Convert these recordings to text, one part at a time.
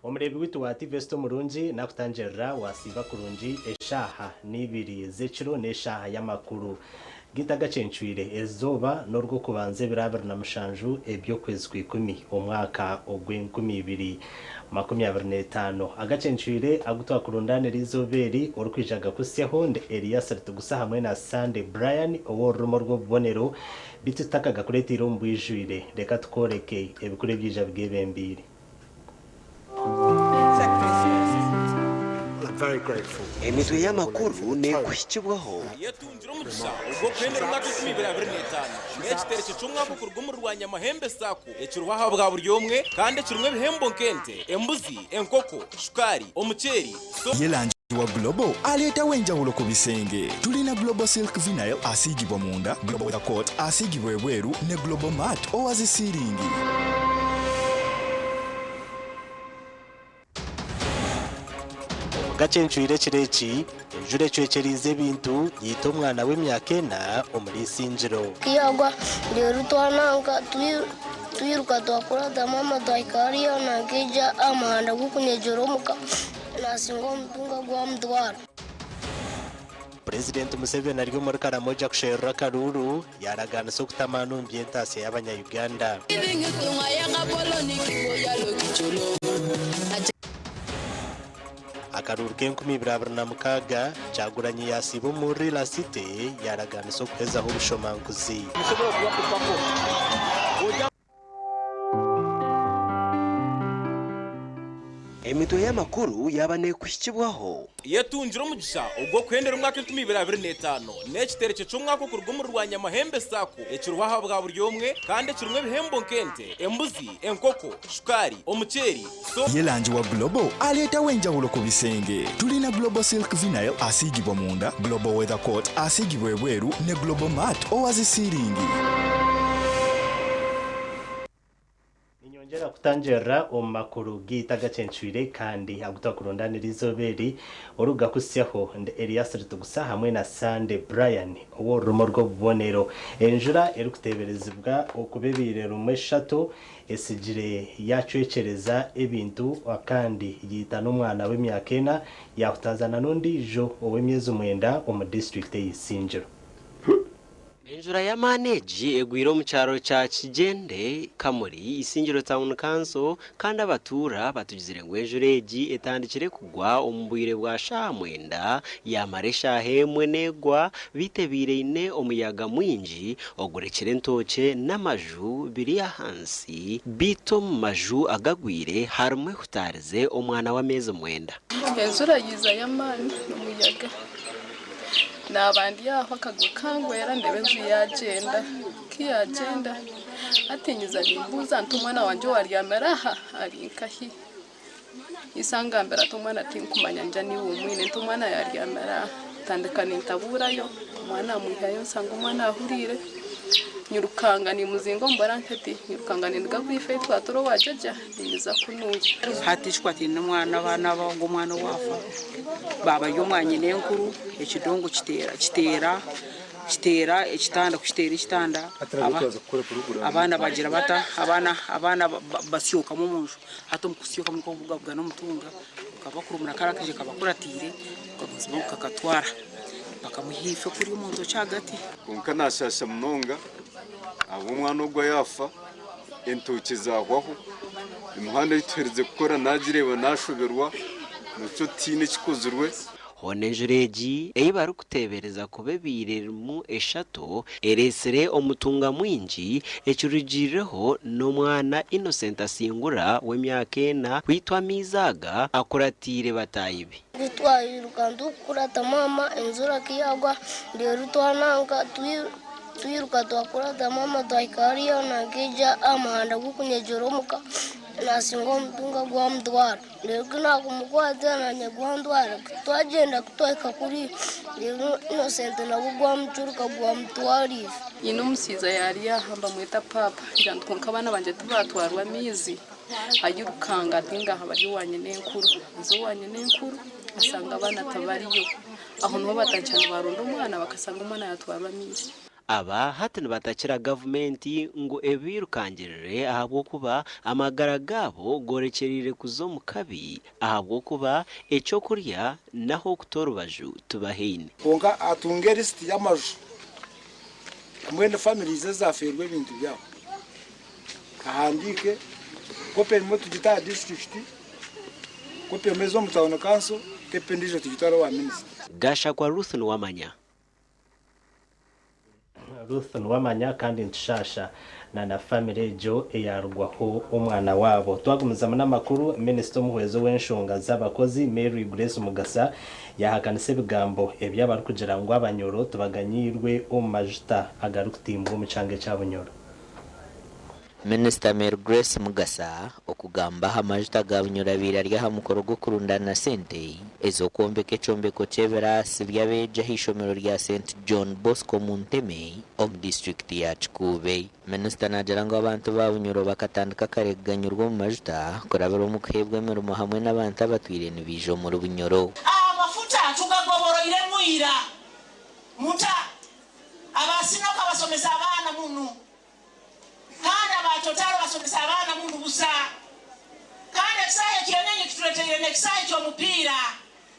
Omurebi witu wa Tivesto Murungi nakutangerera wasiba kurungi eshaha nibiri z'ekiro n'eshaha y'amakuru gitagacencwire ezoba n'orwo kubanze birabira na mushanju ebyo kwezi kwikumi omwaka ogw'2025 agacencwire agutwa kurundanira izoberi orukwijaga kusyaho nde Elias Rutugusa hamwe na Sande Brian oworumo rw'obubonero bitutakaga kuretira ombwijwire reka tukoreke ebikure byija bwebembiri. Very grateful. Emitwe y'amakuru nekwikibwaho yatunjira umugisha ubwo kwendera umwaka 2025 n'ekitereke cy'umwaka kurw'umurwanya amahembe sako ekirubaha bwa buri umwe kandi kirumwe bihembo nkente embuzi enkoko shukari omuceri yelanji wa Global aleta wenjawulo ku bisenge tulina Global Silk Vinyl asigibwa munda Global Coat asigibwa ebweru ne Global Mat owazisiringi. Gacencwire kireki jure cwekerize bintu yito mwana w'emyaka na omuri sinjiro kiyagwa rero twananga tuyiruka twakora mama twayikariyo nageja amahanda gukunyejero muka nasingo mtunga gwa mdwara. President Museveni ari muri Karamoja kushera Karuru yaragana so kutamana ambientase y'abanya-Uganda. Akaruru k'2026 cyaguranye yasibo muri la cité yaragana so kuhezaho ubushomanguzi. Emitwe y'amakuru yabane kwikibwaho yatunjira umugisha ubwo kwendera umwaka 2025 n'ekitereke cy'umwaka kurw'umurwanya amahembe sako ekirubaha bwa buri umwe kandi kirumwe bihembo nkente embuzi enkoko shukari omuceri yelanji wa Global aleta wenjawulo ku bisenge tulina Global Silk Vinyl asigibwa munda Global Weather Coat asigibwa ebweru ne Global Mat owazisiringi. Ngera kutangerera omakuru gitagacencwire kandi agutwa kurundanira izoberi oruga kusyaho nde Elias Rutugusa hamwe na Sande Brian owo rumo rw'obubonero enjura erukuteberezibwa okubebire rumwe shato esigire yacwekereza ebintu akandi yita n'umwana w'emyaka ena yakutazana n'undi jo ow'emyezi 9 omu district y'Isinjiro. Enjura ya manage egwiro mu cyaro cya Kigende Kamuri Isingiro Town Council kandi abatura batugizire ngo enjureji etandikire kugwa ombwire bwa shamwenda ya maresha hemwe negwa bitebire ine omuyaga mwinji ogurekere ntoke n'amaju biri hansi bito maju agagwire harumwe hutarize omwana wa mezi 9. Enjura yiza ya mani omuyaga n'abandi yaho akagukangwera ndebezi yagenda kiyagenda atinyiza nimbuza ntumwana wanje waryamera aha ari nkahi isangambera tumwana tinkumanya nja ni umwine ntumwana yaryamera tandikana intaburayo umwana muhayo sanga umwana ahurire nyurukanga ni muzingo mbaranketi nyurukanga ni ndagwife twatoro wajeja niza kunuye hatishwa ati n'umwana abana bango umwana wafa baba y'umwanye n'enkuru ekidongo kitera ekitanda kushitera ekitanda abana bagira bata abana basyoka mu munju hato mukusyoka mu kuvuga no mutunga kabakuru munakarakije kabakuratire kakuzimo kakatwara bakamuhife kuri umuntu cyagati kunkanashasha munonga abo mwana ubwo yafa entoke zagwaho imihanda yitwereze gukora nagireba nashoberwa muco tine kikozurwe honenjureji eyibaru kutebereza kubebire mu eshato eresere omutunga mwinji ekirugireho n'umwana Innocent Asingura w'emyaka 9 kwitwa Mizaga akuratire batayibe gitwayiruka ndukurata mama enzura kiyagwa rero twananga tuyiruka twakurata mama twayikariyo nageja amahanda gukunyejero muka nasingo mtunga gwa mdwara rero nakumukwaza nanye gwa ndwara twagenda kutweka kuri rero Innocent nabo gwa mcuruka gwa mtwari ino musiza yari yahamba mwita papa njandkonka abana banje tubatwarwa mizi ayirukanga tinga habari wanye n'enkuru zo wanye n'enkuru asanga abana tabariyo aho no batancana barundo umwana bakasanga umwana yatwarwa mizi aba hatino batakira gavumenti ngo ebirukangirire ahabwo kuba amagara gabo gorekerire kuzo mu kabi ahabwo kuba ecyo kurya naho kutorubaju tubahine konka atunge list y'amaju amwene families zaferwe ibintu byabo ahandike kope mo tugita district kope mezo mu town council kope ndijo tugitara wa minister gasha kwa Ruth Nwamanya kandi nshasha na family jo eyarugwaho umwana wabo twagumuzama n'amakuru minister muhwezo w'enshonga z'abakozi Mary Grace Mugasa yahakanise bigambo ebyabari kugira ngo abanyoro tubaganyirwe majuta agarukutimbo mu cange cy'abanyoro. Minister Mary Grace Mugasa okugamba amajuta gabanyura birarya hamukoro go kurundana sente ezokombeke combeko chebera sibyabeje hishomero rya St John Bosco Munteme of district ya Chikube. Minister najaranga abantu babunyuro bakatandika kareganyurwa mu majuta korabero mukhebwe merumo hamwe n'abantu abatwire nibijo mu rubunyoro amafuta tugagoboro ile muira muta abasino kabasomesa abana munu kandi abatotalo basomesa abana mundu busa kandi kisaye kyenenye kituleteye nekisaye ky'omupiira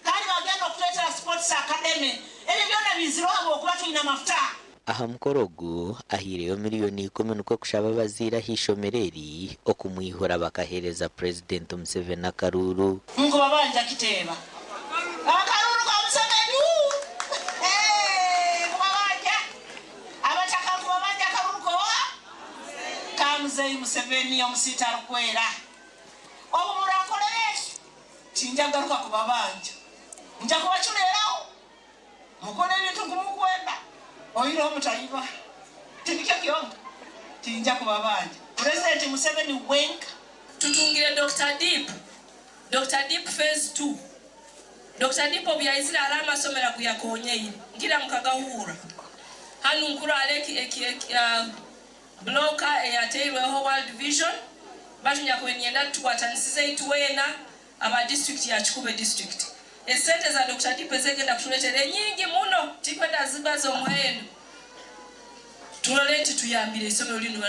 kandi bagenda okuletera sports academy ebyo byona bizirwabo okuba tulina mafuta aha mukorogo ahireyo miliyoni 10 nuko kushaba bazira hishomereri okumwihora bakahereza President Museveni akaruru ngo babanja kiteba akaruru ka Museveni babanja abataka ngo babanja akaruru ko Mzee Museveni omusita rukwera obumurankolereshi tinjagaruka kubabanja nja kubachuleraho mukone bintu kumukwenda oyiro mutayiba tindike kyonga tinja kubabanja President Museveni wenka tutungire Dr. Deep phase 2 Dr. Deep obyayizira alama somera kuyakonyeyi ngira mukagahura hanu nkuru aleki bloka eyateirwe ho World Vision batunya kwenyenda tuwatanisize ituwena aba district ya Chikube district esente za Dr. Deep ezegenda kutuletera nyingi muno tikwenda zibazo muhendo tuloleti tuyambire isomero lino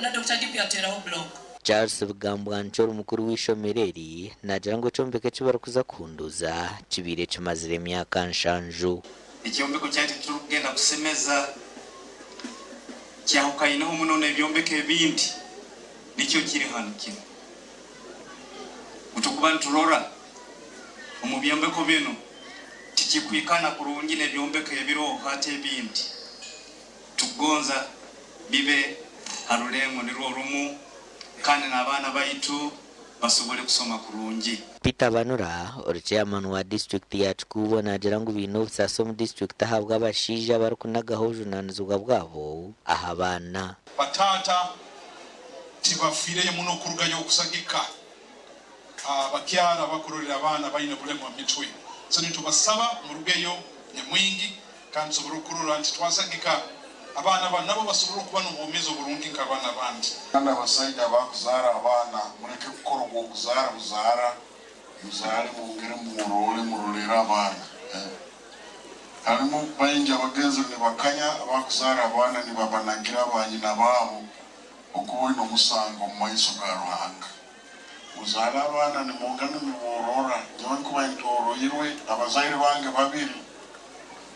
na Dr. Deep yateraho bloka Charles Bugambwa nchoro mukuru w'ishomereri nagirango combeke kibara kuza kunduza kibire cyamazire myaka nshanju ikyombeko cyati turugenda kusemeza cyahukayinaho munone byombeke bindi nicyo kiri hano kino utukubani turora umubyombeko bino tikikwikana kurungine byombeke biro hate bindi tugonza bibe harulengo niro rumu kandi nabana baitu basobole kusoma kurungi. Peter Banura chairman wa district ya Chikubo nagirango bino sasom district ahabwa abashija barukunagaho junanizwa bwabo ahabana batata tibafire muno kurugayo kusagika abakyara bakurorera abana bayine bulemu amitwe so nitubasaba mu rugeyo nyamwingi kandi sobora kurora nti twasagika abana nabo basobora kuba n'ubumizo burungi nk'abana bandi kandi abasajja bakuzara abana mureke gukora ubwo kuzara muzare mungere murorera abana harimo bayinja abagenzi bakanya abakuzara abana babanagira abanyina babo ukubona umusango mu mayiso ga Ruhanga muzara abana ni mungane muborora nyo kuba intoro yirwe abazaire bange babiri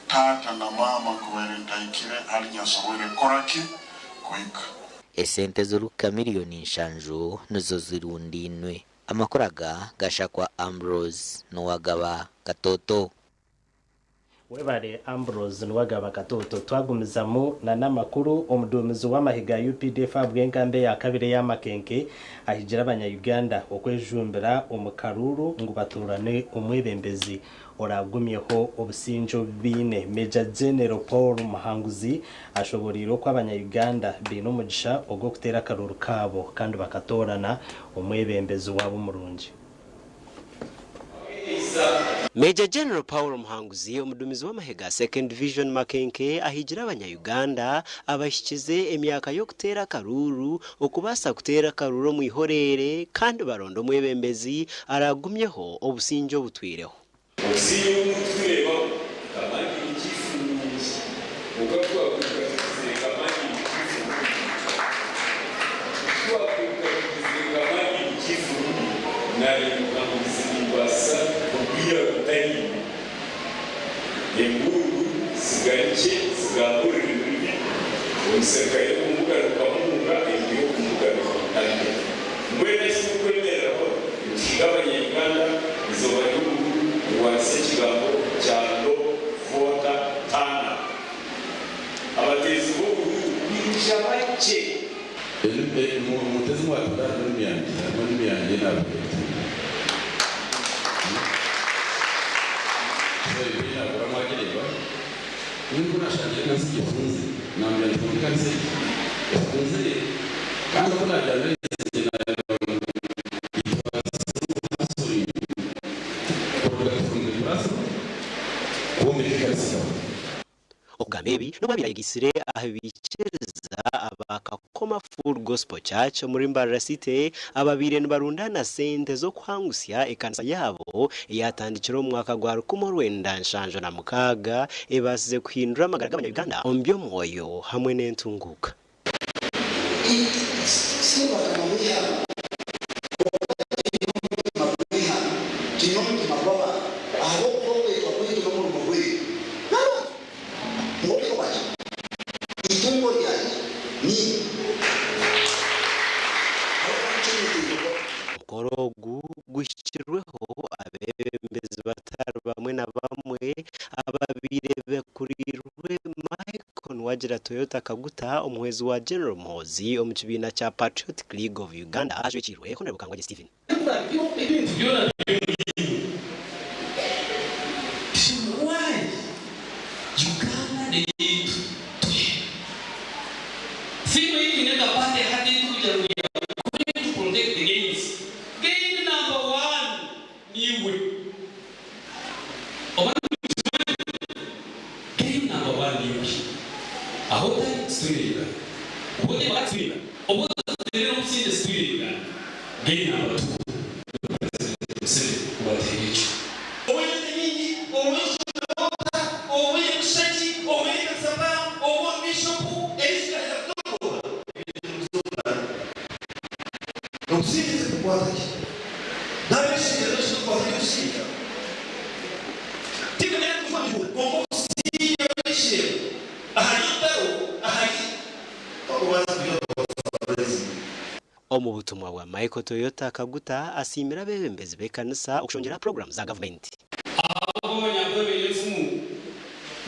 tata na mama kuberentaikire alinyasobore koraki kwika esente zuruka miliyoni nshanju nuzo zirundinwe amakoraga gashakwa Ambrose Nwagaba Katoto webare Ambrose Nwagaba Katoto twagumizamo na namakuru omudumizi w'amahiga UPDF abwenkambe ya kabire y'amakenke ahigira abanya-Uganda okwejumbira omukaruru ngo baturane umwebembezi oragumyeho obusinjo bine Major General Paul Muhanguzi ashoboriro ko abanya-Uganda bino mugisha ogwo kutera karuru kabo kandi bakatorana umwebembezi wabo murungi. Major General Paul Muhanguzi omudumizi w'amahega 2nd Division Makenke ahigira abanya-Uganda abashikize emyaka yo kutera karuru okubasa kutera karuru mu ihorere kandi barondo mwebembezi aragumyeho obusinjo butwireho obusinjo butwireho kabaki ikifuza ukatwa nari mukamusimbasa kubwira kutari enguru sigarike sigaburira umusirikare w'umugaruka w'umuga igiye kumugaruka kandi mwene sikwemera ko ikigabanyegana izo bariho wase kigambo cyalo vota tana abatezi bo bijabake mutezi mwatunda n'imyange nabwo niko nashaje kasi gifunze namya ntumkanse gifunze kandi ko najyana Ogamebi no babira igisire abicereza abakakoma Full Gospel Church muri Mbarara City ababire barundana sente zo kwangusya ekanisa yabo yatandikira umwaka gwa rukumorwenda nshanjo na mukaga ebasize kwindura amagara y'abanya Uganda ombyo moyo hamwe n'entunguka Mukorogu gushyirweho abembezi batari bamwe na bamwe ababire kurirwe Michael wagira Toyota Kaguta umuhezi wa General Mozi omukibina cha Patriotic League of Uganda ajwikirwe ko nebukangwa Stephen Omubutumwa wa Michael Toyota Kaguta asimira bebembezi bekanisa okushongera program za government. Abonye abebeyefumu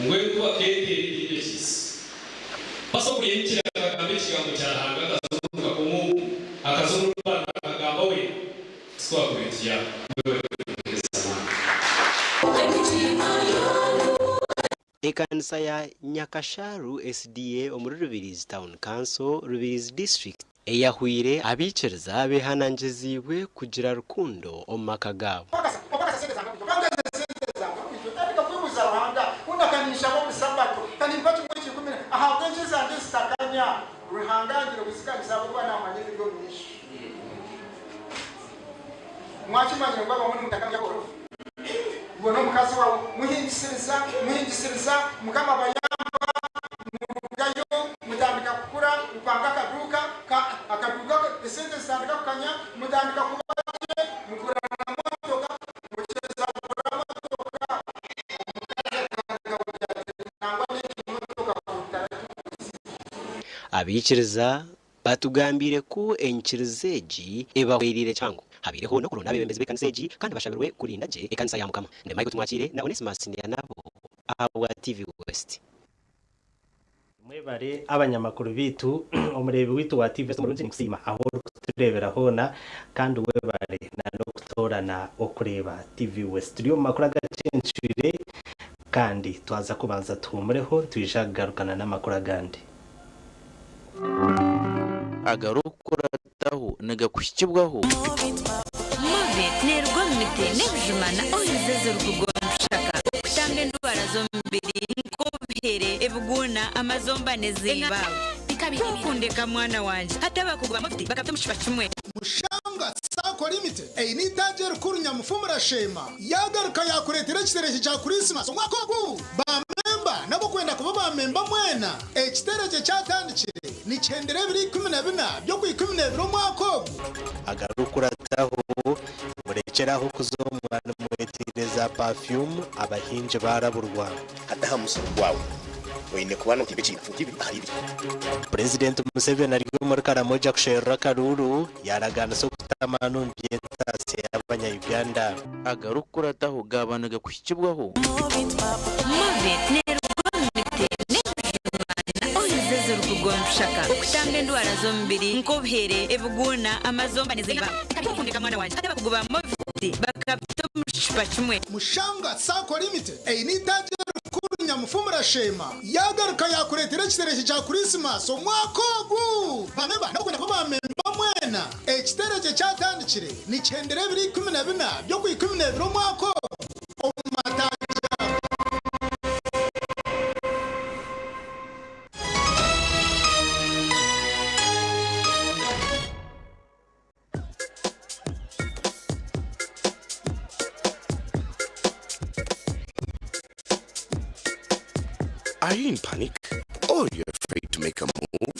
ngwetu akende ibyesis. Paso kuyinjira kabeshi yango cyarahanga kazuka komu akazurwa akagamba we swa kwetiya. Ekanisa ya Nyakasharu SDA omuri Rubirizi Town Council Rubirizi District eyahwire abicereza behananjezibwe kugira rukundo omumaka gabo mukazi wawe muhingisiriza mukama bayamba mugayo mutandika kukura upanga akaduka esente zitandika kukanya mutandika kubaje mukura na motoka mucheza kukura motoka abicereza batugambire ku enkirizeji ebahwirire cyango habireho no kurunda bebembezi bekanseji kandi bashabirwe kurinda je ekanisa ya mukama ne Michael tumwakire na Onesimus ya nabo abo TV West mwebare abanyamakuru bitu umurebe witu wa TV West murunzi kusima aho turebera hona kandi webare na doktorana okureba TV West ryo makuru agacenshire kandi twaza kubanza tumureho tuyijagarukana n'amakuru agandi agarukurataho nagakushyibwaho Movit nerwa mite nebjumana oyizezo rukugonshaka kutange ndwara zo mbiri nkobihere ebuguna amazomba neziba kundeka mwana wanje hata bakugwa mufti bakafite mushiba kimwe mushanga sako limite ni taje rukuru nyamufumura shema yagaruka yakuretera kitereje cya Christmas umwaka wo bamemba nabo kwenda kuba bamemba mwena ekitereje cyatandikire ni 9:12 byo ku 12 umwaka wo agarukurataho keraho kuzomwana mwetireza perfume abahinje baraburwa adaha musoro wawe wine kubana kibici fukibi ahiri President Museveni ari muri Karamoja kushera karuru yaragana so kutamanu byeta se abanya-Uganda agarukura taho gabanuga kushyibwaho Rutugusa okutambe endwara z'omubiri nk'obuhere ebuguna amazomba neziba kabikundika mwana wanje ate bakuguba moviti bakabita mushipa kimwe mushanga sako limited einitaje rukuru nyamufumura shema yagaruka yakuretera ekitereke cya Christmas omwaka ogu bameba nakwenda ko bamemba mwena ekitereke cyatandikire ni 1214 byo ku 12 omwaka omataja. Are you in panic? Or you're afraid to make a move?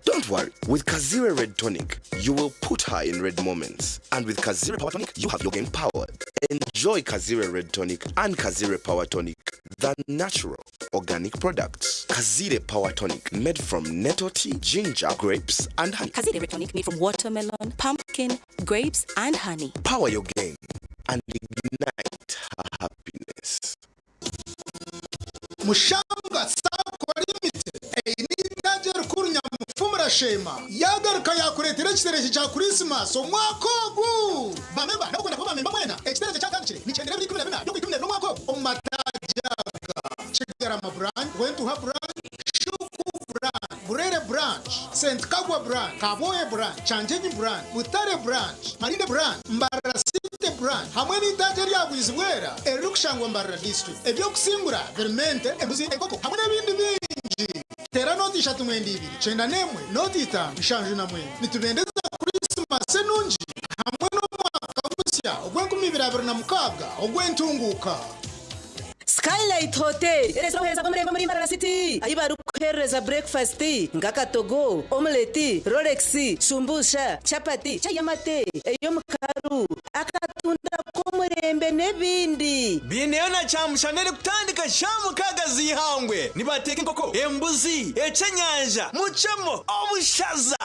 Don't worry. With Kazire Red Tonic, you will put her in red moments. And with Kazire Power Tonic, you have your game powered. Enjoy Kazire Red Tonic and Kazire Power Tonic, the natural, organic products. Kazire Power Tonic, made from nettle tea, ginger, grapes, and honey. Kazire Red Tonic, made from watermelon, pumpkin, grapes, and honey. Power your game and ignite her happiness. Mushanga sako limited einitaje rukuru nyamufumura shema yagaruka yakuretera ekitereke cya Christmas omwaka ogu bameba nakwenda ko bamemba mwena ekitereke cyatandikire ni 1214 byo ku 12 omwaka omatajaga Kigarama brand Wentuha brand Shuku brand Burere branch St Kagwa brand Kaboye brand Chanjenyi brand Butare branch Marinde brand Mbarasite brand hamwe n'itaje ryagwizibwera erukushangwa Mbarara district ebyo kusimbura vermente embuzi ekoko hamwe n'ibindi bingi tera noti 3 chenda nemwe noti 5 ishanje namwe nitubendeza Christmas nungi hamwe no mwaka musya ogwenkumibiravira ogwentunguka. Skylight Hotel restaurant heza komuremba muri Mbarara City ayibaru kuhereza breakfast ngakatogo omelette Rolex shumbusha chapati chayamate eyo mukaru akatunda komurembe nebindi bineona chamushanere kutandika shamu kagazi ihangwe nibateka inkoko embuzi echenyanja muchemo obushaza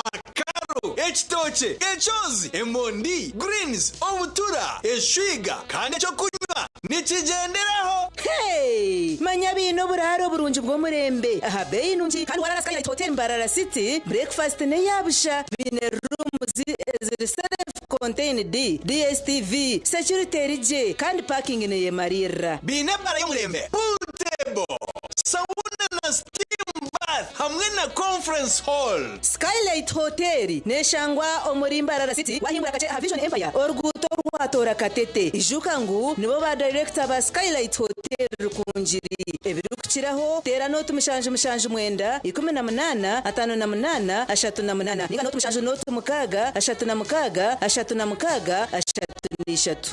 akaro ekitoche echozi emondi greens obutura eshwiga kandi cyo kunywa nikigenderaho. Hey, manya bino buraro burunji bwo murembe aha beyi nungi kandi warara Skylight Hotel Mbarara City breakfast ne yabusha bine rooms self contained DSTV security rije kandi parking ne yemarira bine bara y'umurembe pool table sauna na steam bath hamwe na conference hall. Skylight Hotel neshangwa omuri Mbarara City wahimbura kache Vision Empire oruguto rwatora katete ijukangu nibo ba director ba Skylight Hotel rukunjiri ebirukiraho tera note mushanje mwenda 18 58 38 ninga note mushanje note mukaga 36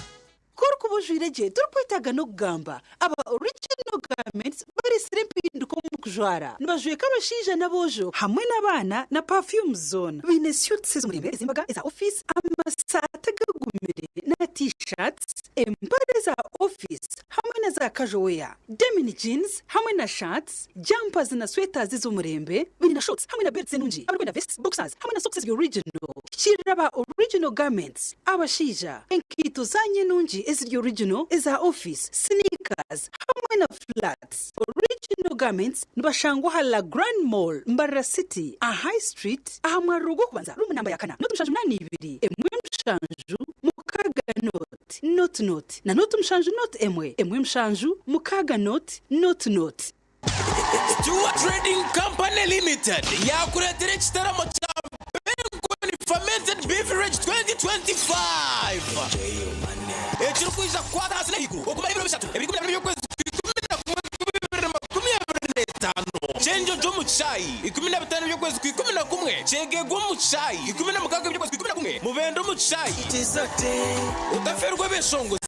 Korku bujwireje turkwitaga no kugamba aba original garments bari sirempinduko mu kujwara nibajwe kabashija nabojo hamwe nabana na perfume zone bine suits z'umurebe zimbaga za office amasata gagumire na t-shirts empare za office hamwe na za casual wear denim jeans hamwe na shirts jumpers na sweaters z'umurembe bine na shorts hamwe na belts nungi hamwe na vests boxers hamwe na socks original kiraba original garments abashija enkito zanye nungi is original is our office sneakers hamwe na flats original garments nibashangwa hala Grand Mall Mbarara City a High Street ahamwa rugo kubanza room number ya 4 notumshanju 82 emwe mshanju mukaga note na notumshanju note emwe mshanju mukaga note Stuart Trading Company Limited yakuretera ekitaramo kya fermented beverage 2025 ekirikuiza kwata hasina hiku okumara ibiro bisatu ebikumi byo kwezi 15 chenjo jo mu chai 15 byo kwezi 11 chegego mu chai 16 byo kwezi 11 mubendo mu chai tizote utaferwa beshongo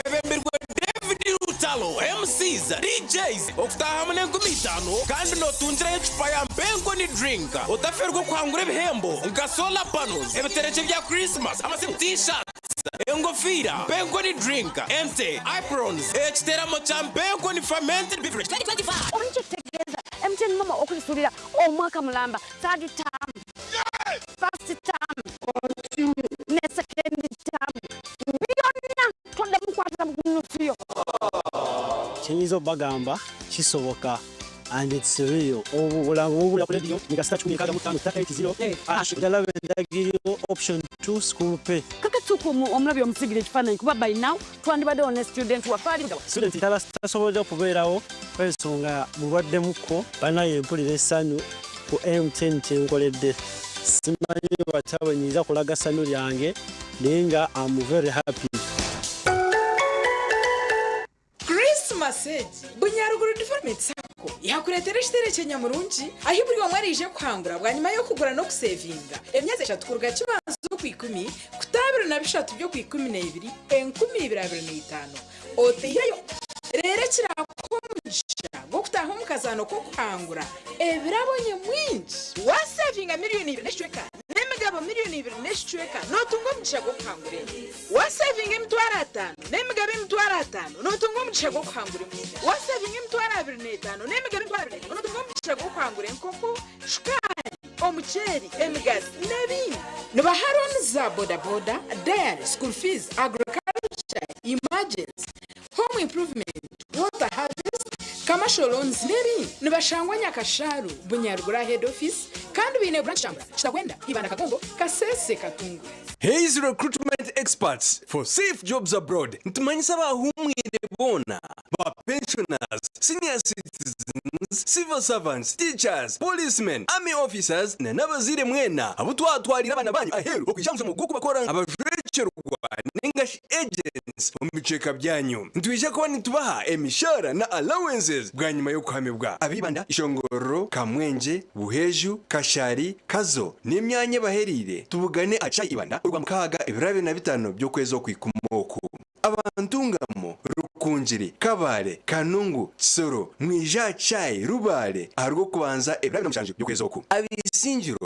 bebemberwa David Rutalo MCs DJs okutaha hamwe 15 kandi notunjira ecupa ya mbengo ni drink utaferwa kwangura ibihembo nka solar panels ebitereje bya Christmas amase t-shirts engofira mpenko ni drink ente aprons ekiteramo cha mpenko ni fermented beverage 2025 orinchetegeza MTN mama okulisulira omwaka mulamba third term first term ne second term byonna tonda mukwatira mugunusiyo chenyizo bagamba kisoboka and it's real obula radio nikasita 10 ashidala bendagiro option 2 school pay kakatuko omulabi omusigire ekifaananyi kuba by now twandibadde one student wafali student tasobola kubeerawo kwensonga mulwaddemuko banaye empulira essanyu ku M10 kyenkoledde simanyi batawe nyiza kulaga ssanyu lyange naye nga I'm very happy. Message bunyaruguru development sako yakuretera shitere cyanyamurungi ahiburiwa mwarije kwangura bwa nyuma yo kugura no kusevinga emyeze 3 kuruga kibanzo ku 10 kutabira na bishatu byo ku 12 1025 oteyayo rere kirakomugisha go kutaho mukazano ko kwangura ebirabonye mwinji wa sevinga miliyoni 2 neshweka nemigabo miliyoni 2 neshweka notungo mugisha go kwangura wa sevinga mitwara 5 nemigabo mitwara 5 notungo mugisha go kwangura wa sevinga mitwara 25 nemigabo mitwara 25 notungo mugisha go kwangura nkoko shukari omucheri emigazi nebindi nibaharon za boda boda dairy school fees agriculture emergency home improvement water harvest commercial loans nebindi nibashangwa nyakasharu bunyarugura head office kandi bine branch chambra chitakwenda ibana kagongo kasese katungu. Hayes recruitment experts for safe jobs abroad. Ntumanyisa bahumwire bona ba pensioners, senior citizens, civil servants, teachers, policemen, army officers na nabazire mwena abutwatwarira abana banyu aheru okwishamza mu guku bakora abajecerwa n'ingashi agents umiceka byanyu. Ntwisha ko nitubaha emishara na allowances bwa nyuma yo kuhamebwa abibanda ishongoro kamwenje buheju kashari kazo n'imyanya baherire tubugane aca ibanda urwa mukaga ibirabe na bitano byo kwezo kwikumoko abantungamo rukunjiri kabare kanungu soro mwija chai rubare arwo kubanza ibirabe n'amashanje byo kwezo ku abisingiro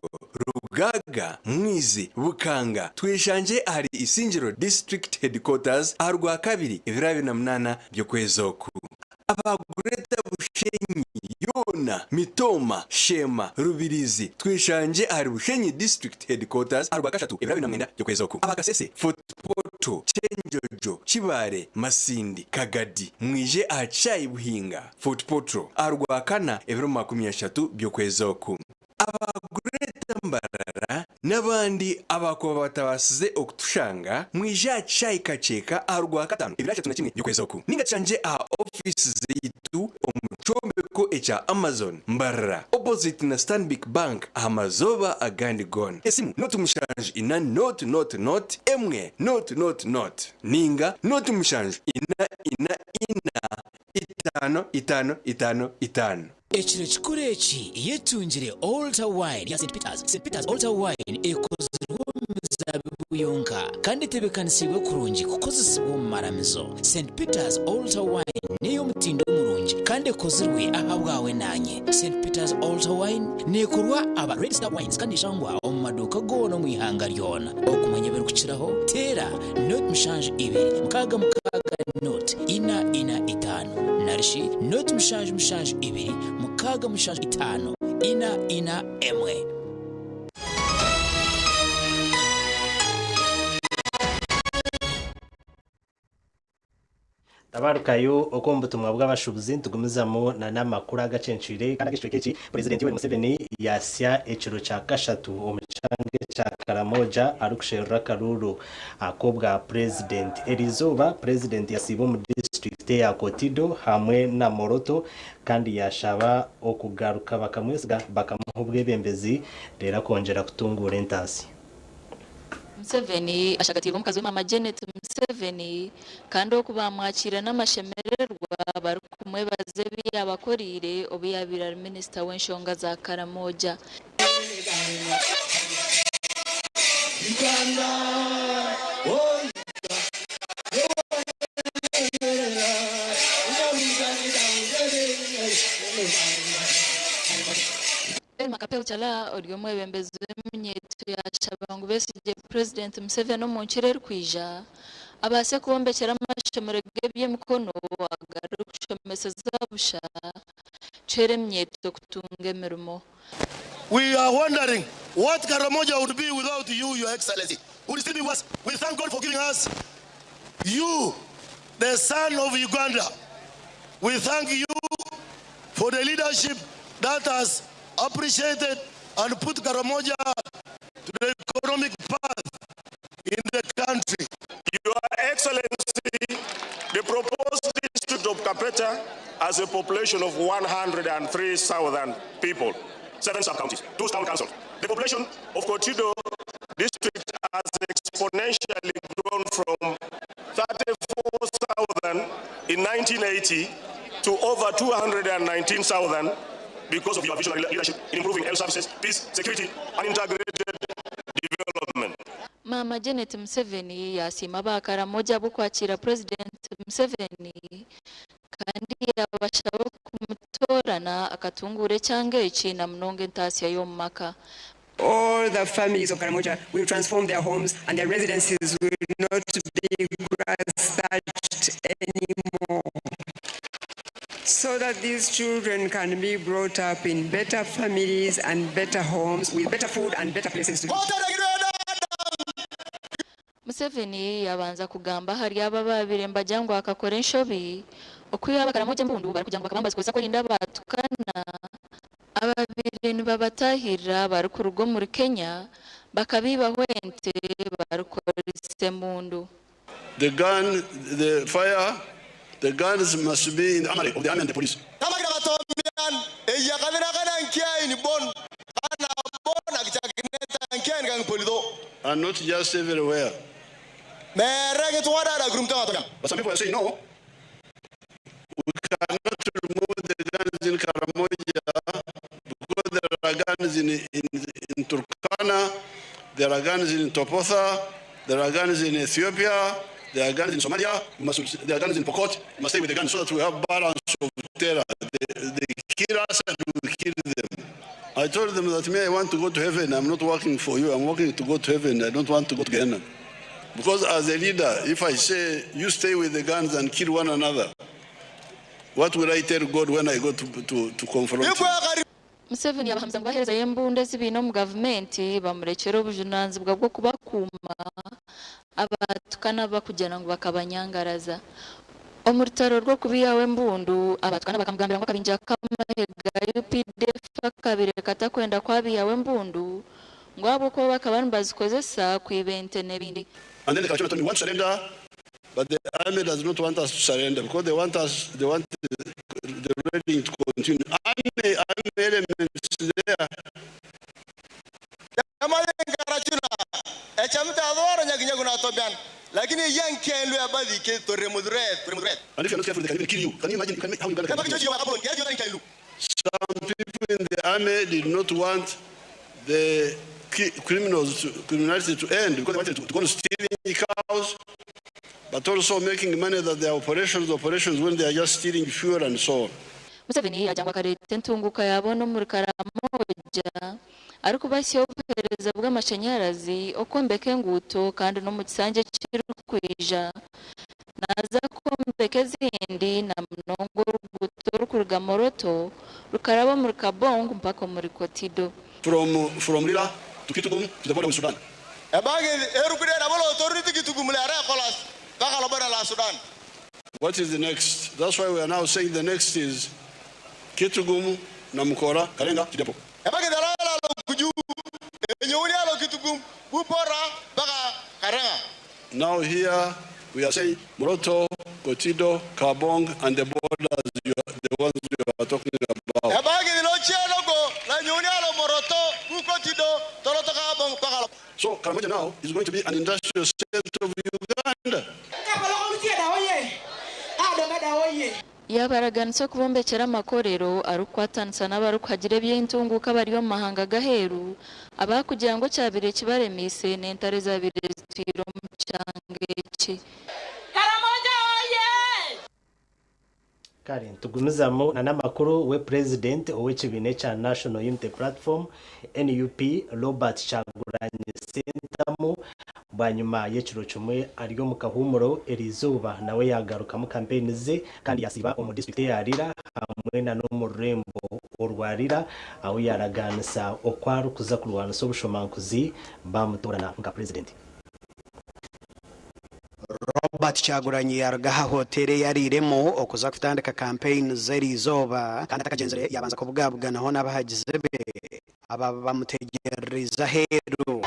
rugaga mwizi bukanga twishanje ari isingiro district headquarters arwa kabiri ibirabe na munana byo kwezo ku abagureta bushenyi yona mitoma shema rubirizi twishanje ari bushenyi district headquarters arwa gatatu ibirabe na mwenda byo kwezoku abagasese footpoto chenjojo kibare masindi kagadi mwije achayi buhinga footpoto arwa kana ibiro 30 byo kwezoku abagureta mbarara nabandi abakoba batabasize okutushanga mwija chai kacheka arwa 5 ibiracha tunakimwe yokwezoku ninga chanje a office zitu omuchombeko echa Amazon mbarara opposite na Stanbic Bank amazoba agandi gone esimu not mushange ina not emwe not ninga not mushange ina itano Ekiro kikureki yetungire Altar Wine ya St. Peter's Altar Wine ekozirwe muzabibu yonka kandi tebekanisibwe kurungi kukozesibwa mu maramizo. St. Peter's Altar Wine niyo mutindo murungi kandi ekozirwe ahabwawe nanye. St. Peter's Altar Wine nekorwa aba registered wines kandi shangwa mu maduka gono mu ihanga ryona. Okumanya berukiraho tera note mushange ibiri mukaga note ina itano narishi note mushange ibiri mukaga mushange itano ina emwe. Tabarukayo okombutumwa bw'abashubuzi ntugumizamo na namakuru agacencire kandi agishwekeki president wa Museveni yasya ekiro cha kashatu omuchange cha Karamoja arukushera karuru akobwa president Elizoba president yasibo mu district ya Kotido hamwe na Moroto kandi yashaba okugaruka bakamwesiga bakamuhubwe bembezi rera kongera kutungura entasi. Museveni ashagatirwa mukazi w'Mama Janet Museveni kandi okubamwakira n'amashemererwa bari kumwe bazebi abakorire obiyabira minister w'enshonga za Karamoja. Yoweri Makapeu chala oryomwe bembeze mnyeto ya shabangu besije President Museveni no munchirere kwija abase kubombekera amashomero g'ebyemikono agarukushomeseza busha chere mnyeto kutunga emirimo. We are wondering what Karamoja would be without you, Your Excellency. Would it still be worse? We thank God for giving us you, the son of Uganda. We thank you for the leadership that has appreciated and put Karamoja to the economic path in the country. Your Excellency, the proposed district of Kapeta has a population of 103,000 people, 7 sub-counties, 2 town councils. The population of Kotido district has exponentially grown from 34,000 in 1980 to over 219,000 because of your visionary leadership in improving health services, peace, security, and integrated development. Mama Janet Museveni yasima Karamoja bukwakira President Museveni kandi yabashaba kumutorana akatungure cyangwa iki na mnonge ntasi yo maka. All the families of Karamoja will transform their homes and their residences will not be grass-thatched anymore, so that these children can be brought up in better families and better homes with better food and better places to live. Museveni yabanza kugamba hari abababire mbajyango akakora inshobi okuyaba Karamoja mbundu bari kujyango akabambaza kwesa ko linda batukana ababire nibabatahira bari ku rugo muri Kenya bakabiba hwente bari korise mundu. The gun, the fire, the guns must be in the armory of the army and the police. And not just everywhere. But some people are saying, no, we cannot remove the guns in Karamoja because there are guns in Turkana, there are guns in Topotha, there are guns in Ethiopia, there are guns in Somalia, there are guns in Pokot. We must stay with the guns so that we have balance of terror. They kill us and we kill them. I told them that me, I want to go to heaven. I'm not working for you. I'm working to go to heaven. I don't want to go to Gehenna. Because as a leader, if I say, you stay with the guns and kill one another, what will I tell God when I go to confront him? Museveni abahamza bahereza yembunde zibino mu government bamurekera ubujunanzi bwo kubakuma abatukana bakujyana ngo bakabanyangaraza omurutaro rwo kubiyawe mbundu abatukana bakamugambira ngo kabinja kamahega UPDF kabireka kwenda kwabiyawe mbundu ngo abo ko bakabanbaza kozesa ku event nebindi. And then the Karamoja told me, we want to surrender, but the army does not want us to surrender because they want the raiding to continue. Army elements there. And if you're not careful, they can even kill you. Can you imagine how you're going to kill you? Some people in the army did not want the criminality to end because they wanted to go to stealing cows, but also making money that their operations when they are just stealing fuel and so on. Museveni yajangwa karete ntunguka yabona muri Karamoja ariko bashyo buhereza bw'amashanyarazi okombeke nguto kandi no mu kisange cy'ukwija naza kombeke zindi na mnongo ruguto rukuruga moroto rukaraba muri Kabong mpaka muri Kotido. From Lira to Kitugum to the border with Sudan. What is the next? That's why we are now saying the next is Kitugum, Namukora, Kalenga, Tidepo. Now here we are saying Moroto, Kotido, Kabong, and the borders, the ones you are talking about. So Karamoja now is going to be an industrial center of Uganda. Yabaraganso kubombekera amakorero arukwatansa n'abarukagire by'intunguka bariyo mahanga gaheru abakugira ngo cyabire kibaremise n'entare zabire zitwiro mu cyangeki. kare tugumizamo na namakuru we president ow'ekibine cha National Unity Platform NUP Robert Kyagulanyi Ssentamu bwanyuma y'ekiro kimwe ariyo mu kahumuro erizuba nawe yagaruka mu campaign ze kandi yasiba mu district yarira hamwe na n'umurembo urwarira aho yaraganisa okwaru kuza kurwanisa obushomankuzi bamutorana nka president. Robert Kyagulanyi yaragaha hoteli yariremo okuza kutandika campaign zerizoba kandi atakagenzere yabanza kubwabuganaho n'abahagize be aba bamutegereza heru.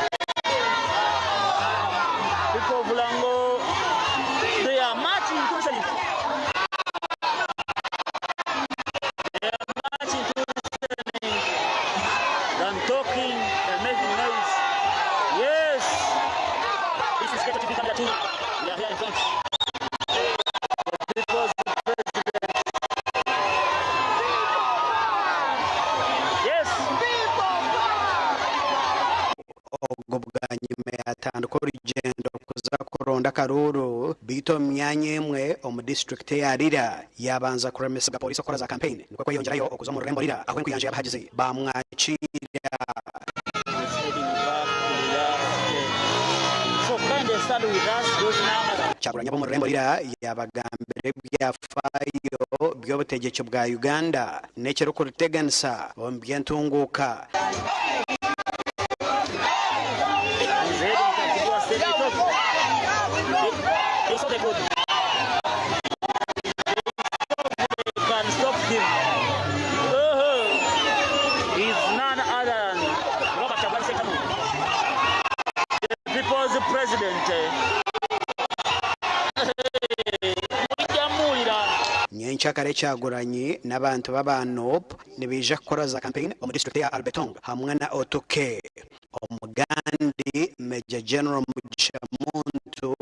Karuru bito myanya emwe omu district yarira yabanza kuremesa polisi okora za campaign niko kwiyongerayo okuza mu rurembo rira aho nkuyanje abahagize bamwakira. Kyagulanyi mu rurembo rira yabagambire byafayo by'obutegeki bwa Uganda nekero kuruteganisa ombyentunguka. Nyenchakare Kyagulanyi n'abantu b'abanop nibija kukora za campaign mu district ya Albertong hamwe na Otoke. Omugandi Major General Mugishamuntu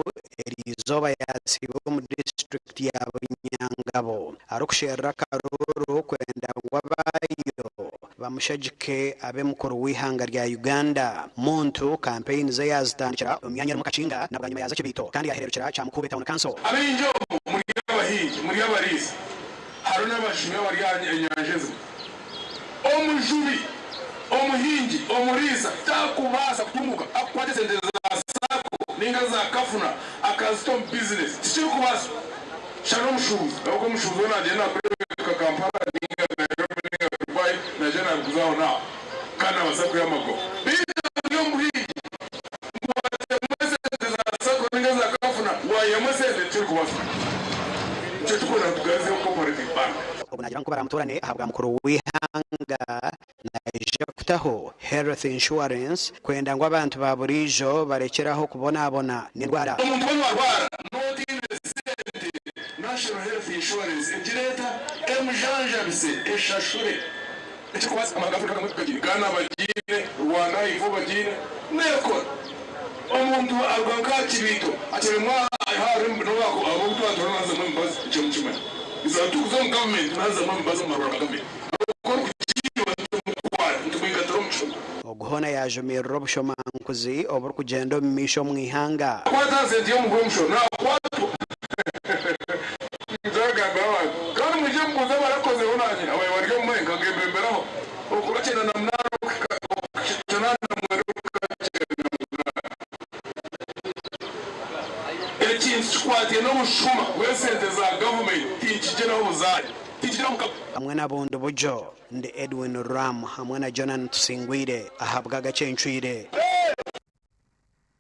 erizoba yasibo mu district ya Bunyangabo arukushera Karuru kwenda ngwabayo bamushajike abe mukuru w'ihanga rya Uganda. Muntu campaign ze yazitandikira umyanya mu kacinga nabwanyuma yaza kibito kandi yahererukira cya mukube town council. Abinjo muri abahinji muri abarizi haruna abashimwe bari yanyanjeze omujubi omuhinji omuriza takubasa kutumuka akwate sente za sako ninga za kafuna akazito business tichiri kubasa shano mushuzi bako mushuzi ona agenda kureka Kampala ninga Nairobi ninga Dubai na jana kuzao na kana wasako ya mago bizo muhinji mwate sente za sako ninga za kafuna wayemwe sente tichiri kubasa tukona tugaze cooperative bank obunagira nko baramutorane ahabwa mukuru w'ihanga naje kutaho health insurance kwenda ngo abantu baburijo barekeraho kubonabona n'indwara umuntu warwara not in the national health insurance injireta emjanjabise eshashure icyo kubasa amagafurika kamwe kagira Ghana bagine Rwanda ivo bagine neko omuntu arwanka kibito atiremwa hari nobako abo gutwara naza mu mbazi cyo mukimwe izatukuzo mu government naza mu mbazi mu Rwanda government ko kukiyo tumwinga tromcho oguhona yaje mirro bushomankuzi obur kugendo misho mwihanga kwata senti yo mu gomsho na kwato nzaga bawa kandi muje mbuza barakoze bonanye abaye bari mu mwenga ngemberaho okubakena na mnaro kitana na Squad no mushuma wesente za government tichigera ubuzari tichigera muka hamwe n'abundi bujo ndi Edwin Ram hamwe na Jonan Tusingwire ahabwa agacencwire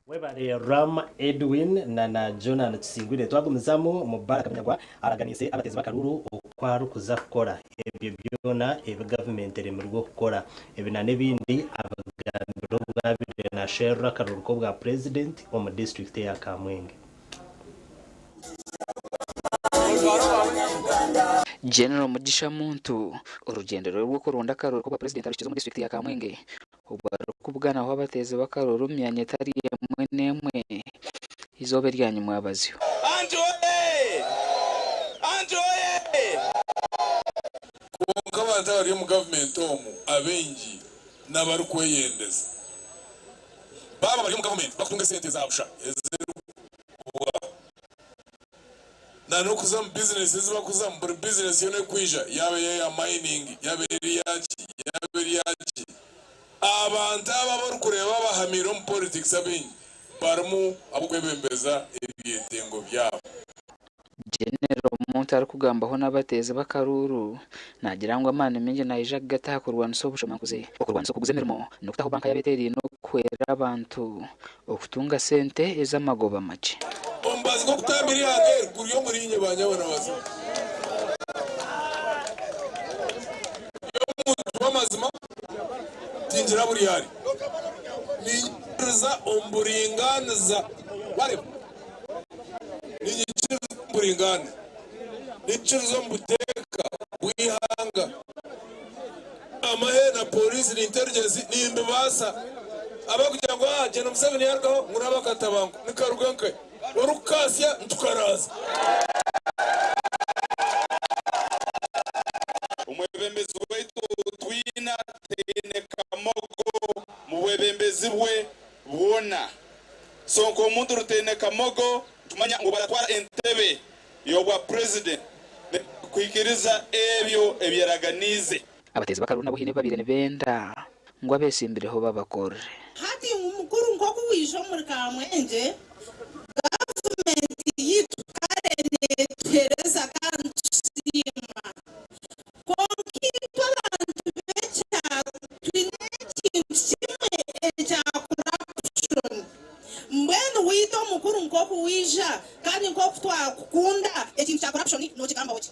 webare Ram Edwin na Jonan Tusingwire twagumizamo Mubaraka Munyagwa araganise abatezi bakaruru okwaru kuza kukora ebyo byona government eri mu rwo kukora ebina nebindi abagambiro bwabire na shera karuru ko bwa president mu district ya Kamwenge. General Mugishamuntu urugendo rwo kurunda karuru ko president arukiza mu district ya Kamwenge ubwana aho abateze bakaruru myanya tari yemwe nemwe izobe ryanyuma abazyo anjoye konka batari mu government omu abengi n'abari kweyendeza baba bari mu government bakutunga sente zabusha na no kuza mu business ziba kuza mu business yo no kwija yabe ya mining yabe yaki abantu ababor kureba bahamira mu politics abinyi barmu abukwebembeza ebyetengo byabo. General umuntu ari kugambaho n'abateze bakaruru nagira ngo amana mingi naija gata kurwana so bushomakuze okurwana so kuguze mirimo no kutaho banka yabeteri no kwera abantu okutunga sente ezamagoba make ombazi ko kutamiri hange kuriyo muri inye banyabona baza yo muntu wamazima tinjira buri yari niza omburinganiza bare Buringana nicuruzo mbuteka wihanga amahe na police ni intelligence ni imbebasa abakugira ngo agena Museveni yargaho nguraba katabango nikaruganke warukasya ntukaraza umwebembezi wetu twina tene kamogo muwebembezi bwe buona sonko umuntu rutene kamogo tumanya ngo baratwara entebe yobwa president kwikiriza ebyo ebyaraganize abateze bakaruna buhine babire benda ngo abesimbireho babakore hati umukuru nko kuwisho muri kamwenje government yitu karene Teresa kansima konkipa abantu becha twinekimwe echa corruption mbeno wito mukuru nko kuwisha kandi nko kutwa kukunda ekintu cya corruption no kigamba hoki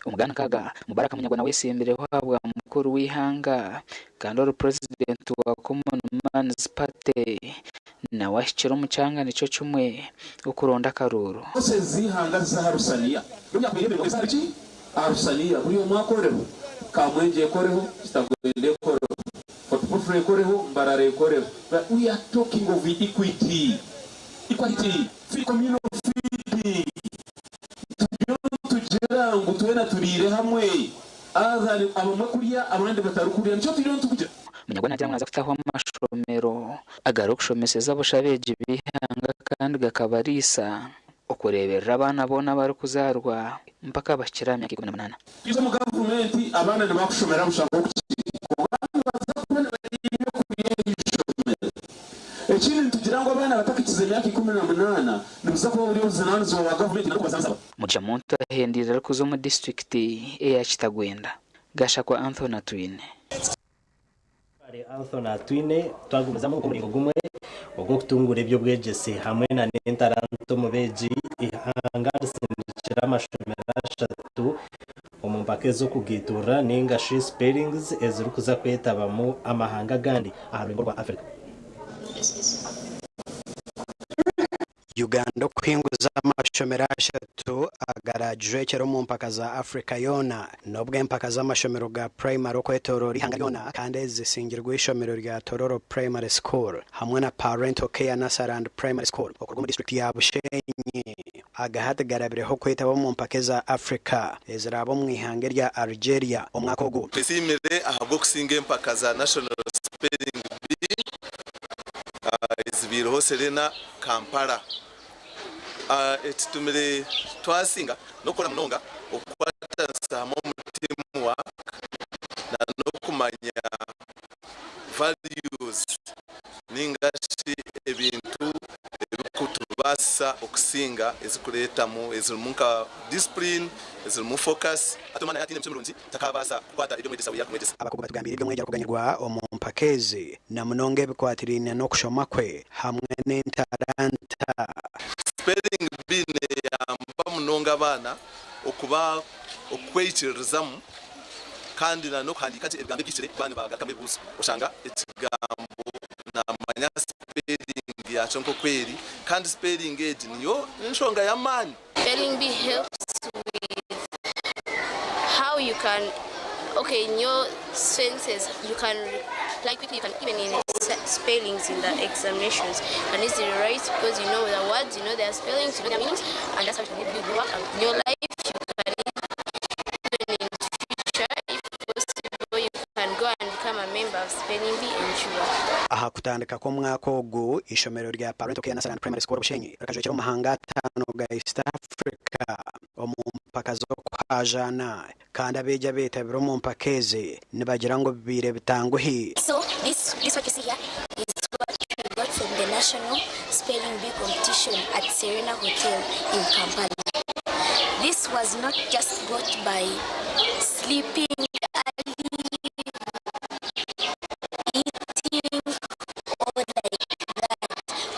umugana kaga mubaraka munyagwana wesimbireho habwa mukuru wihanga kandi ori president wa Common Man's Party na washikira umucanga nico cumwe ukuronda karuru bose zihanga za Harusania rumya kwihebe ngo sariki Harusania buri umwakoreho kamwenje koreho kitagwende koreho Fotofre koreho mbarare koreho but we are talking of equity free community tugera ngo twena turire hamwe azali abamakuriya abandi batarukuriya nico turiyo tukuja munyagwana agira mwaza kutaho amashomero agarukushomeseza abashabeje bihanga kandi gakabarisa okureberera abana bona bari kuzarwa mpaka bakira imyaka 18 izo mu government abana nibakushomera bushaka ekindi tugira ngo abana batakikize imyaka 18 nibuza ko buri uzananizo wa government nako bazanzaba muja muntu ahendira kuzo mu district ya Kitagwenda gasha kwa Anthony Twine Anthony Twine twagumizamo umuringo gumwe ubwo kutungura ibyo bwegese hamwe na Nentaranto mubeji ihanga sindikira amashomera 3 umumpake zo kugitura ninga shi spellings ezuru kuza kwetaba mu amahanga gandi aharugo rwa Africa Uganda kwinguza amashomero 3 agaraduate mu mpaka za Africa yona nobwe mpaka za amashomero ga primary kwetoro rihanga yona kandi zisingirwa ishomero rya Tororo Primary School hamwe na Parental Care Nursery and Primary School okurwa mu district ya Bushenyi agahate garabireho kwetaba mu mpaka za Africa ezirabo mu ihange rya Algeria umwaka ogu Pesimire ahabwo kusinga mpaka za National Spelling Bee izibiro Serena Kampala etutumire twasinga nokora munonga okwata samo mutima wa na nokumanya values ningashi ebintu ebikutubasa okusinga ezikuretamu ezimunka discipline ezimu focus atumana yatine mchumurunzi takabasa kwata ibyo mwedesa yakumwedesa abakuba tugambira ibyo mwejya kuganyirwa omumpakezi na munonge bikwatirine no kushoma kwe hamwe n'entaranta spelling bine yamba munonga abana okuba okweichirizamu kandi na no kwandika ebigambo by'ikire bana bagakambe buso ushanga ekigambo na manya spelling ya chonko kweri kandi spelling aid niyo nshonga ya mani. Spelling bee helps with how you can in your sentences you can like quickly, you can even in spellings in the examinations and easily write because you know the words, you know their spellings, you know their meanings, and that's how you can work in your life. You can even in future, if possible, you can go and become a member of spelling bee and sure. Aha kutandika ko mwaka ogu ishomero rya Parental Care National Primary School Bushenyi rakajokera mu mahanga atano ga East Africa omumpaka zo kwajana kandi abeja betabiro mu mpakeze nibagira ngo bire bitanguhi. So this what you see here is what we got from the National Spelling Bee competition at Serena Hotel in Kampala. This was not just got by sleeping early, eating, or like that.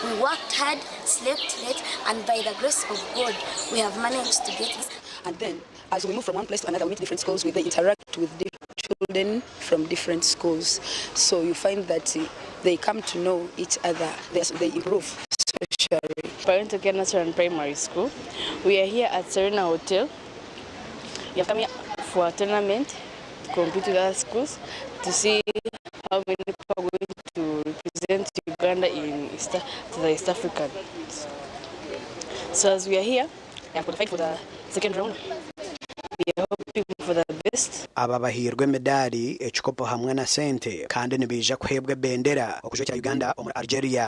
We worked hard, slept late, and by the grace of God, we have managed to get this. And then, as we move from one place to another, we meet different schools, they interact with children from different schools. So you find that they come to know each other, they improve socially. Parental Care National Primary School. We are here at Serena Hotel. We are coming for a tournament to compete with other schools to see how many people are going to represent Uganda in the East African. So as we are here, we are qualified for the second round. We are hoping for the best. Aba bahirwe medali ekikopo hamwe na sente kandi nibija kuhebwa bendera okujokera Uganda omuri Algeria.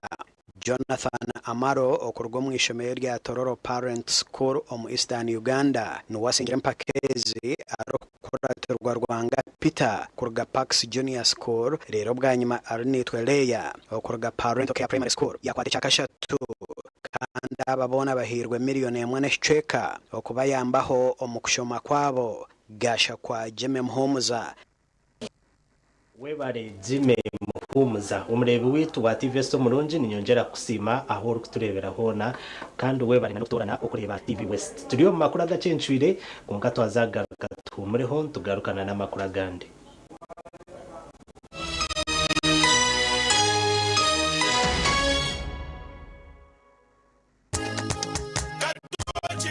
Jonathan Amaro okurwa mu ishomero rya Tororo Parent School omu Eastern Uganda nuwasingira mpakezi arokuraterwa Rwanga Peter kurga Pax Junior School rero bwanyuma arinitwe Leya okurga Parental Care Primary School yakwate cyakashatu kandi ababona bahirwe miliyoni 1.5 okuba yambaho omukushoma kwabo gasha kwa Jeme Muhumuza webare Jime Muhumuza umurebe witu wa TV so murunji ninyongera kusima aho uri kuturebera hona kandi webare narutorana ukureba TV West studio mu makuru agacencwire kunga twazagaruka tumureho tugarukana na makuru agandi.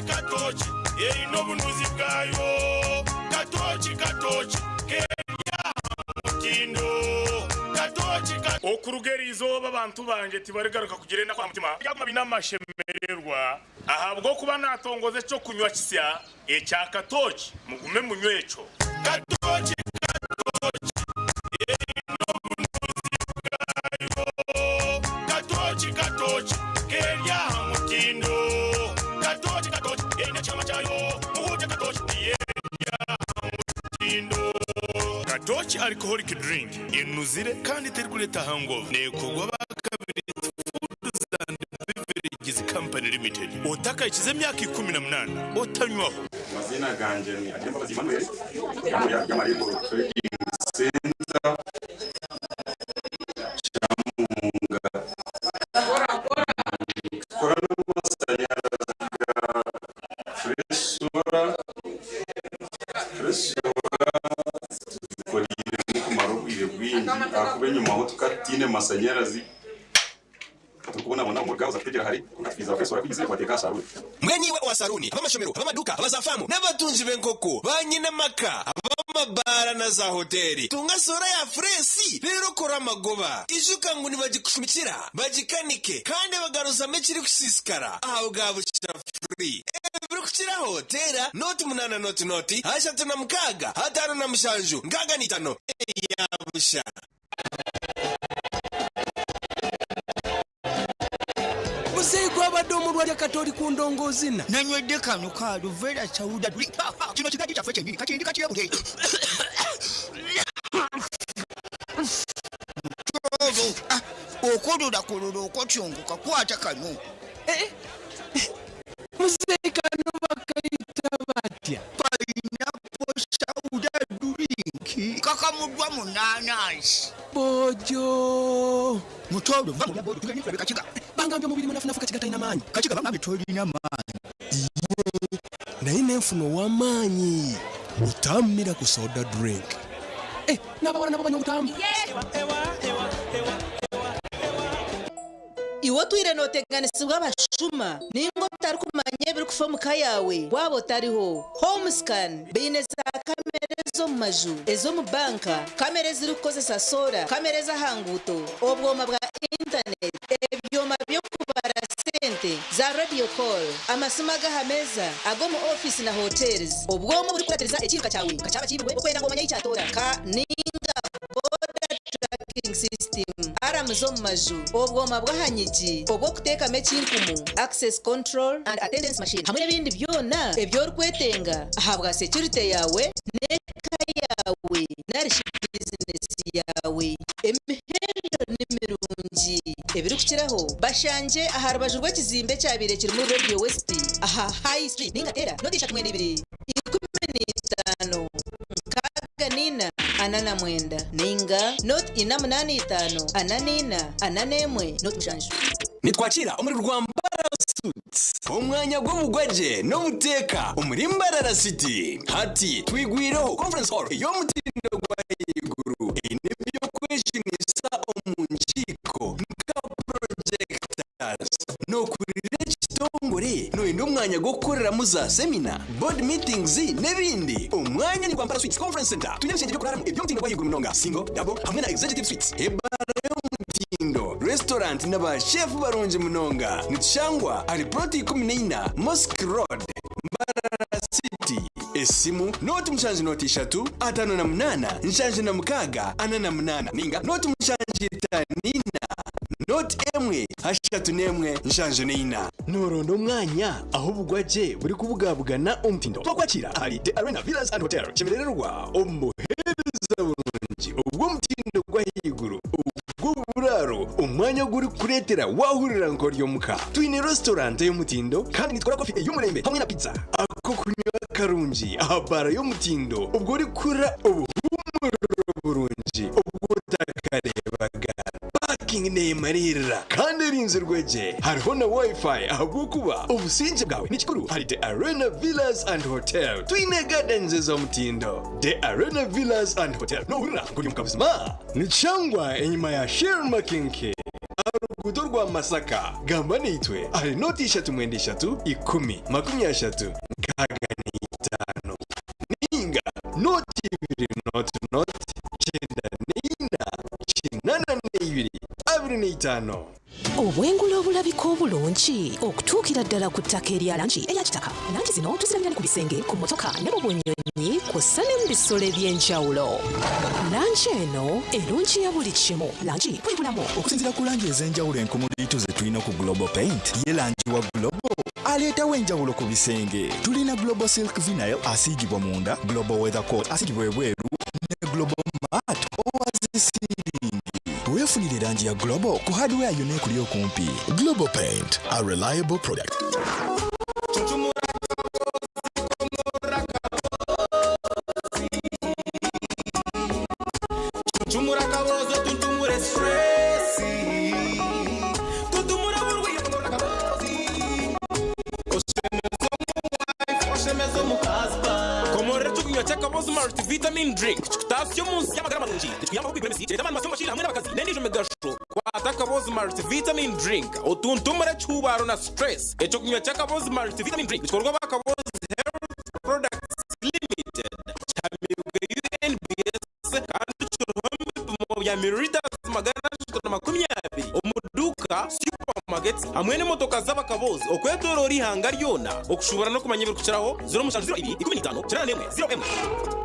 Katochi eri no bunuzi bwayo katochi kenya mutindo katochi okurugerizo abantu banje tibarigaruka kugirena kwa mutima yaguma binamashemererwa ahabwo kuba natongoze cyo kunywa kisya ecya katochi mugume munywecho katochi eri no bunuzi bwayo katochi kenya mutindo Katochi alcoholic drink inuzire kandi terkuleta hangover nekogwa bakabiri Foods and Beverages Company Limited otaka ikize myaka 18 otanywaho mazina ganje ni Ademba Zimanuel ya Maribo Trading Center akubenye mahoto katine masanyarazi tukubona bona umugabo zategera hari kunafiza fesora kwize kwateka saruni mwenyiwe wa saruni abamashomero abamaduka abazafamu n'abatunzi benkoko banyine maka abamabara na za hoteli tungasora ya fresi rero kora magoba ijuka ngo nibagikushumikira bagikanike kandi bagaruza mekiri kusisikara aho gabo free biri kukira hotela noti munana noti hasha tuna mkaga hatano na mshanju ngaga ni 5 yabusha Musego abadomo rwa Katoli ku ndongozi na nanywedde kanu ka Luvera Chauda kino kigadi kya feke kati yabuge okododa kololo okochonguka kwata kanu museka no bakaita batya pineapple Chauda drink kakamudwa munanasi bojo mutodo bojo tukanyifira kachiga bangambye mubiri munafunafu kachiga taina manyi kachiga bangambye tolina manyi na ine mfuno wa manyi utamira ku soda drink nababona nabo banywa utamu iwo twire noteganisibwa abashuma ningo tari kumanye biri kufa muka yawe wabo tariho homescan bine za kamera zo mu maju ezo mu banka kamera ziri kukozesa sora kamera z'ahanguto obwoma bwa internet ebyoma byo kubara sente za radio call amasima gahameza ago mu office na hotels obwoma buri kuratiriza ekirika cyawe kacaba kibwe okwenda ngomanya icyatora ka ninga border tracking system alarm zo mu maju obwoma bw'ahanyigi obwo kuteekamu ekinkumu access control and attendance machine hamwe n'ebindi byona ebyorikwetenga ahabwa security yawe n'eka yawe narishi business yawe emihendo n'emirungi ebirikukiraho bashanje aha rubaju rw'ekizimbe kyabire kiri muri Radio West aha High Street ningatera nodisha 22 15 Kaganina anana mwenda ninga not inamunani itano ananina ananемwe not mushanju nitwakira umuri rwambara suits umwanya gw'ubugwaje no muteka umurimbarara city hati twigwireho conference hall yo mutindo gwa iguru inebyo kweshinisa omunchiko nka projectors no kurire kitongore no indumwanya go korera muza seminar board meetings nebindi umwanya ni kwambara suits conference center tunyeshenje kurara ibyo mutindo gwa iguru minonga single double hamwe na executive suites ebara yo mutindo restaurant n'aba chef baronje munonga nitshangwa ari proti 14 Mosque Road Mbarara City esimu noti mushanji noti 3 atano na 8 nshanji na mukaga ana na 8 ninga noti mushanji tanina noti emwe hashatu nemwe nshanji nina norondo mwanya aho bugwaje buri kubugabugana umtindo twakwakira hari The Arena Villas and Hotel chemererwa omuhereza burungi ubwo mutindo gwa higuru buraro umwanya guri kuretera wahurira nkoryo muka twine restaurant yo mutindo kandi nitwara coffee y'umurembe hamwe na pizza ako kunywa karungi abara yo mutindo ubwo uri kura ubuhumuro burungi ubwo takarebaga parking nemarira kandi rinze rweje hariho na wifi ahubwo kuba ubusinje bwawe n'ikikuru hari The Arena Villas and Hotel twine gardens zo mutindo The Arena Villas and Hotel no hurira ngo mukabuzima nicangwa enyuma ya Share Makinke arugudo rwa Masaka gamba nitwe ari noti 3 mwende 3 10 30 gagane 5 ninga noti 2 noti chenda nina 2 obwengula obulabika obulungi okutuukira ddala ku ttaka erya langi eya kitaka langi zino tuzirabira ku bisenge ku motoka ne mu bunyonyi kw'ossa ne mu bisolo eby'enjawulo langi eno erungi ya buli kimu langi bwebulamu okusinziira ku langi ez'enjawulo enkomuliitu ze tulina ku Global Paint ye langi wa Global aleetawo enjawulo ku bisenge tulina Global Silk Vinyl asiigibwa munda Global Weather Coat asiigibwa ebweru ne Global Matte owazisiringi weefunire langi ya Global ku hardware yonna ekuli okumpi. Global Paint, a reliable product. Vitamin drink tasyo munsi y'amagara marungi tuyamba kwipemesi cyane maso mashira hamwe n'abakazi nendijo megasho kwataka bozi multivitamin drink otuntumura cyubaro na stress eco kunywa cyaka bozi multivitamin drink bikorwa bakabozi health products limited cyamibwe UNBS kandi cyuruhombe mu bya mililiters magana 120 omuduka supermarkets hamwe n'imotoka z'abakabozi okwedorori hanga ryona okushubara no kumanya birukiraho 0 15 0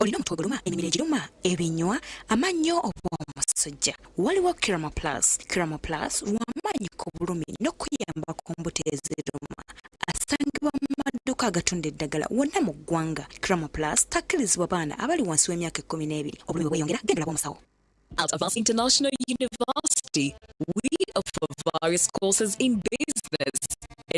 olina omutwe guluma emibiri egiruma ebinywa amannyo obw'omusujja waliwo Kiramo Plus lw'amaanyi ku bulumi n'okuyamba ku mbuto eziruma asangibwa mu maduuka agatunda eddagala wonna mu ggwanga. Kiramo Plus takkirizibwa baana abali wansi w'emyaka 12 obulumi bweyongera gendera bw'omusawo. At Advanced International University, we offer various courses in business,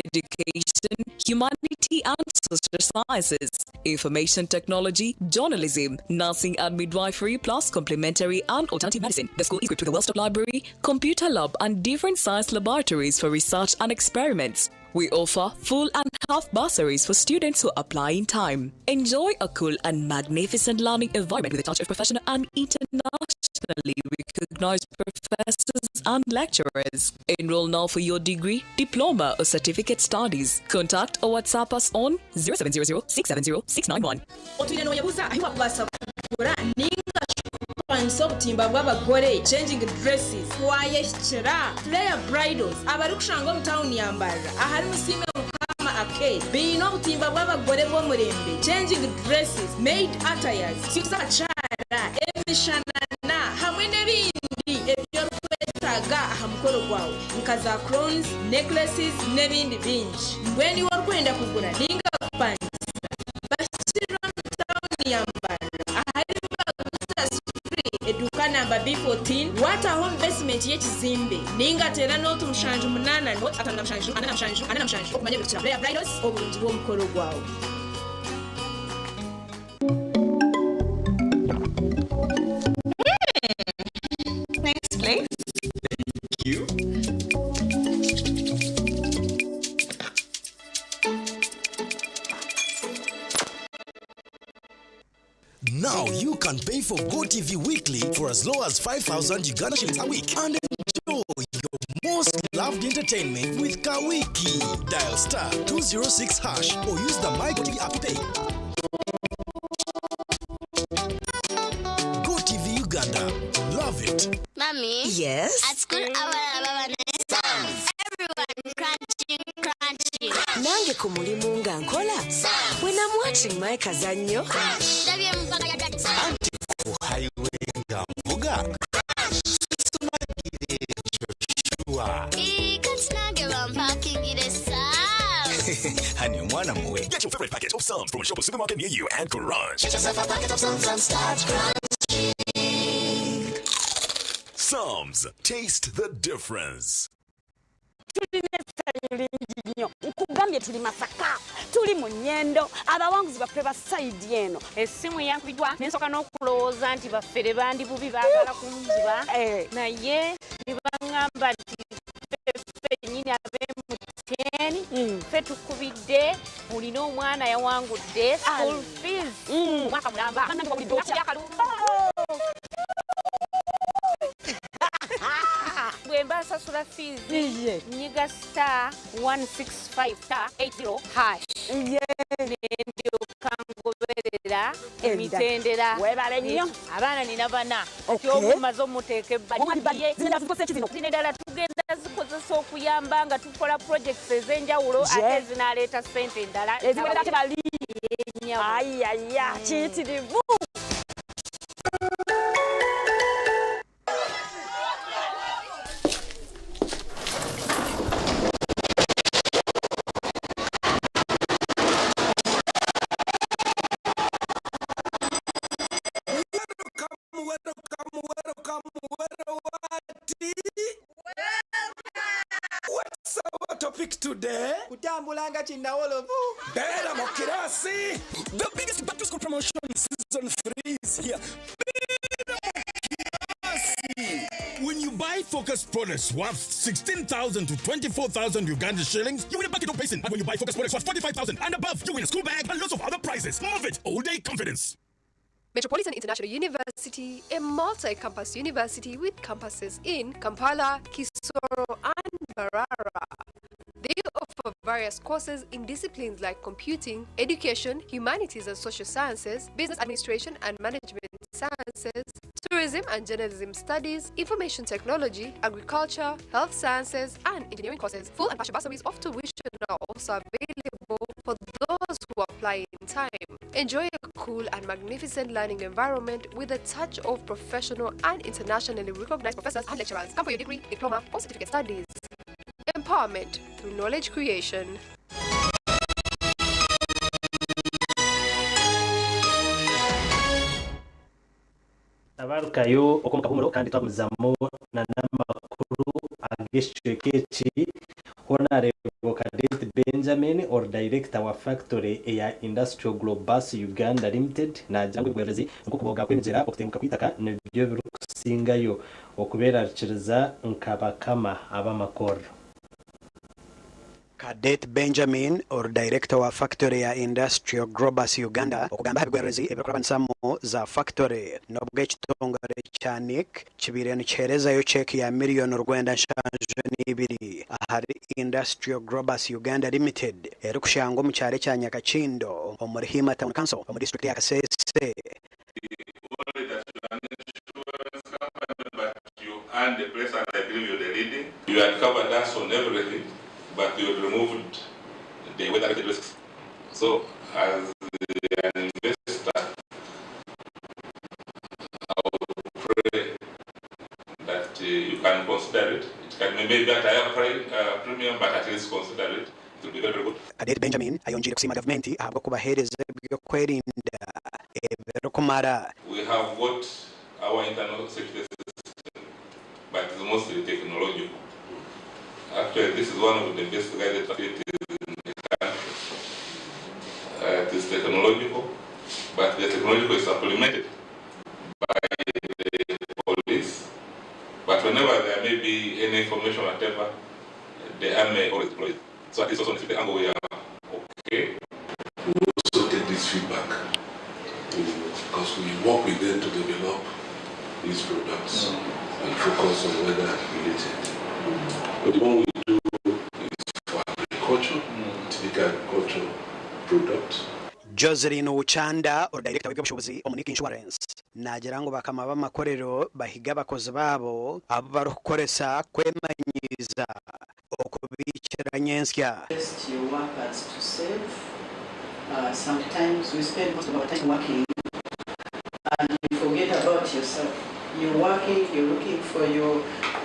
education, humanity and social sciences, information technology, journalism, nursing and midwifery, plus complementary and alternative medicine. The school is equipped with a well-stocked library, computer lab and different science laboratories for research and experiments. We offer full and half bursaries for students who apply in time. Enjoy a cool and magnificent learning environment with a touch of professional and internationally recognized professors and lecturers. Enroll now for your degree, diploma or certificate studies. Contact or WhatsApp us on 0700 670 691. Sokutimba bw'abagore changing dresses wayeshyira player bridals abari kushanga mu town yambara ahari musime mukama ake bino butimba bw'abagore bo murembe changing dresses made attires cyusa cyara emishanana hamwe n'ebindi ebyo nka za crowns, necklaces n'ebindi bingi. Mbweni warikwenda kugura ninga kupangisa bashyira mu town ya Mbara ahari baguza free eduka namba B14 Water Home Basement y'ekizimbe ninga tera n'otu mushanju munana no atanga mushanju ana mushanju okumanya bikira player bridals obulungi bw'omukolo gwawe. Next, please. Thank you. Now you can pay for GoTV weekly for as low as 5,000 Uganda shillings a week and enjoy your most loved entertainment with Kawiki. Dial star 206 hash or use the My GoTV app to pay. GoTV Uganda. Love it. Mommy? Yes? At school, everyone crunching. Nange ku mulimu nga nkola. When I'm watching my kazanyo. Anti ku highway nga mvuga. Sunagire Joshua. Honey, mwana muwe. Get your favorite packet of Sums from a shop or supermarket near you and crunch. Get yourself a packet of Sums and start crunching. Sums. Taste the difference. Nkugambye tuli Masaka, tuli mu Nyendo, abawanguzi baffe ba side eno. Essimu yankubidwa nensoka n'okulowooza nti baffere bandi bubi baagala kunziba. Naye ne baŋŋamba nti ffe nnyini ab'emuteni ffe tukubidde olina omwana yawangudde school fees omwaka mulamba. Bwemba nsasula fees nyiga star 165 star 80 hash ndyoka ngoberera emitendera webale nnyo abaana nina bana kyobumaze omuteeka ebbaliye zino ddala tugenda zikozesa okuyamba nga tukola projects ez'enjawulo ate zinaleeta ssente endala eziwerera tebali ayaya kiyitirivu. What's our topic today? Kutambulanga chinawolovu. Bera mokirasi. The biggest back to school promotion season 3 is here. When you buy focused products worth 16,000 to 24,000 Uganda shillings, you win a bucket of basin. And when you buy focused products worth 45,000 and above, you win a school bag and lots of other prizes. Move it. All day confidence. Metropolitan International University, a multi-campus university with campuses in Kampala, Kisoro, and Mbarara. They offer various courses in disciplines like computing, education, humanities and social sciences, business administration and management sciences, tourism and journalism studies, information technology, agriculture, health sciences, and engineering courses. Full and partial bursaries of tuition are also available for those who apply in time. Enjoy a cool and magnificent learning environment with a touch of professional and internationally recognized professors and lecturers. Come for your degree, diploma, or certificate studies. Empowerment through knowledge creation. Abarukayo okomuka humuro kandi twamuzamu na namakuru ageshwekeki Honorable Cadet Benjamin or Director wa Factory ya Industrial Globus Uganda Limited na jangwe bwerezi nkukuboga kwenjera okutenguka kwitaka nebyo birukusingayo okubera chiriza nkabakama abamakoro. Cadet Benjamin or Director wa Factory ya Industrial Globus Uganda okugamba habigwerezi ebikurabanisamo za factory nobwo ekitongole kya NIC kibire nikiherezayo check ya miliyoni $92 ahari Industrial Globus Uganda Limited eri kushanga omu kyaro kya Nyakakindo omuri Hima Town Council omu district ya Kasese. And the place and I believe you're the leading. You had covered us on everything, but you had removed the weather-related risks. So, as an investor, I would pray that you can consider it. It can maybe be at a higher premium, but at least consider it. It will be very good. Cadet Benjamin ayongera kusima gavumenti ahabwa kubahereza byo kwerinda ebero kumara. We have got our internal safety system, but it's mostly technological. Actually, this is one of the best guided facilities in the country. It is technological, but the technological is supplemented by the police. But whenever there may be any information or whatever, the army always deploys. So at least also on the angle we are okay. We also take this feedback because we work with them to develop these products and focus on weather related. But the one we do is for agriculture, typical agricultural product. Joseline Uchanda or director w'ubushobozi Omnic Insurance nagira ngo bakama b'amakorero bahiga abakozi babo abo barukoresa kwemanyiza okubikiranyensya. Your workers to save. Sometimes we spend most of our time working and you forget about yourself. You're working, you're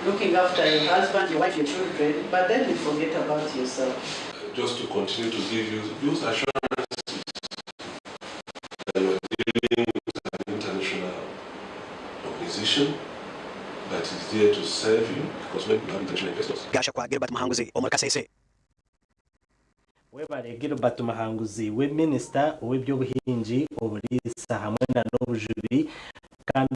looking after your husband, your wife, your children, but then you forget about yourself. Just to continue to give you those assurances that you are dealing with an international organization that is there to serve you, because when you have international investors. Gasha kwa Gilbert Mahanguzi Omar Kasese. Webare Gilbert Mahanguzi we minister w'ebyobuhingi obulisa hamwe na n'obujubiri kandi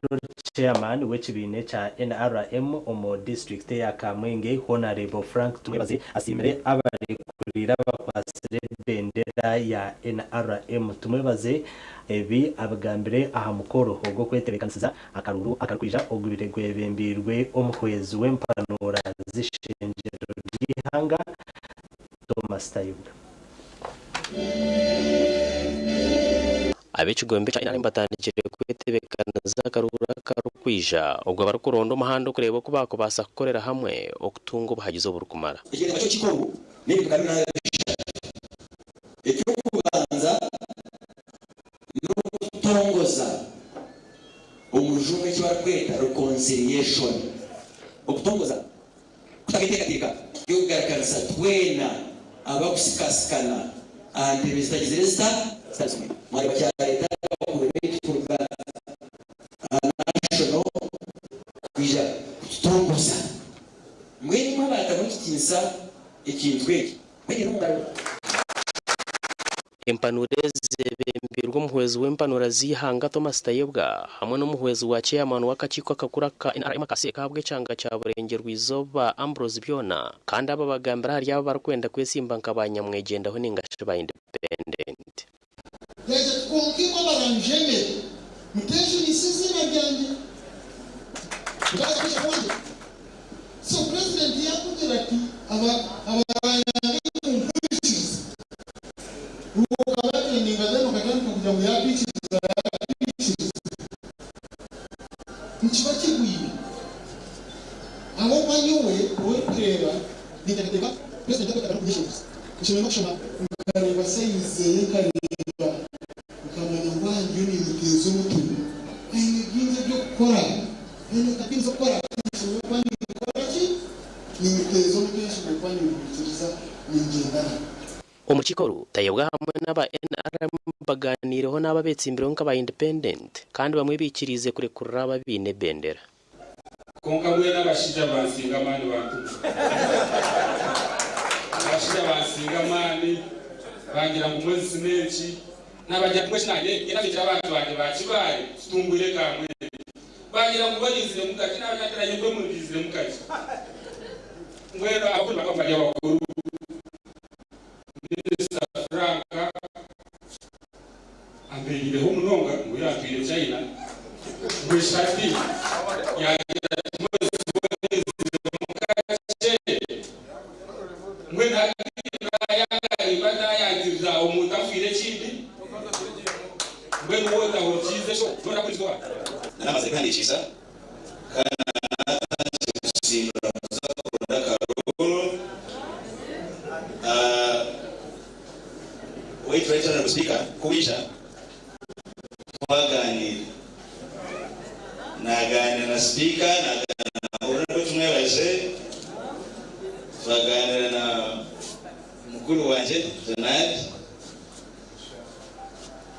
chairman w'ekibine cha NRM omo district ya Kamwenge Honorable Frank Tumebaze asimire abarekurira bakwasire bendera ya NRM. Tumebaze ebi abagambire aha mukoro ogwo kwetebekanisiza akaruru akakwija ogubire gwebembirwe omuhwezi w'empanura zishenjero ry'ihanga Thomas Tayibwa. Abechigombe cha inari mbatandikire kwetebekaniza akarura karukwija ubwo barukuronda umuhanda kureba ko bakobasa gukorera hamwe okutunga ubuhagizo burukumara. Ikindi cyo kikuru n'ibintu kamina icyo kubanza no kutongoza umujumbe cy'abakweta reconciliation okutongoza kutagetekateka yo kugaragaza twena abakusikasikana and bizitagize resta stasme mwari bacyareta bakurebe turuga national kwija kutongoza mweni mabata mukikinsa ikindwe mweni n'umugabo Empanure zebembirwa umuhwezi w'empanura zihanga Thomas Tayebwa hamwe n'umuhwezi wa chairman w'akakiko kakura ka NRM kase kabwe cyanga cya burenge rwizoba Ambrose Byona kandi aba bagambira hari aba barakwenda kwesimba nk'abanyamwegendaho n'ingashe ba independent. Yaje twongirwa baranjeme muteje nisizina byandi ndakasha kwanje so president yakugira ati aba Omukikoru Tayebwa hamwe n'aba NRM baganireho n'ababetsimbiro nk'aba independent kandi bamwe bikirize kurekurira ababine bendera. Konka mwe n'abashija bansinga mani bantu. Abashija bansinga mani bangira mu mwezi menshi n'abajya kumwe shinage irabikira abantu banje bakibaye tumbure kamwe. Bangira mu barizire mukati n'abakatanye ko mu bizire mukati. Mwero abakuru bakafanya bakuru. Franka ambegire ho munonga ngo yatwire China ngo shati yagira mwezi mwe yanga yagira umuntu afire kindi mwe muwota ho kize so nora kuzwa namaze kandikisha kana simba za karo wait right on the speaker kuisha twaganira naganira na speaker naganira tumwebaje twaganira na mukuru wanje Donald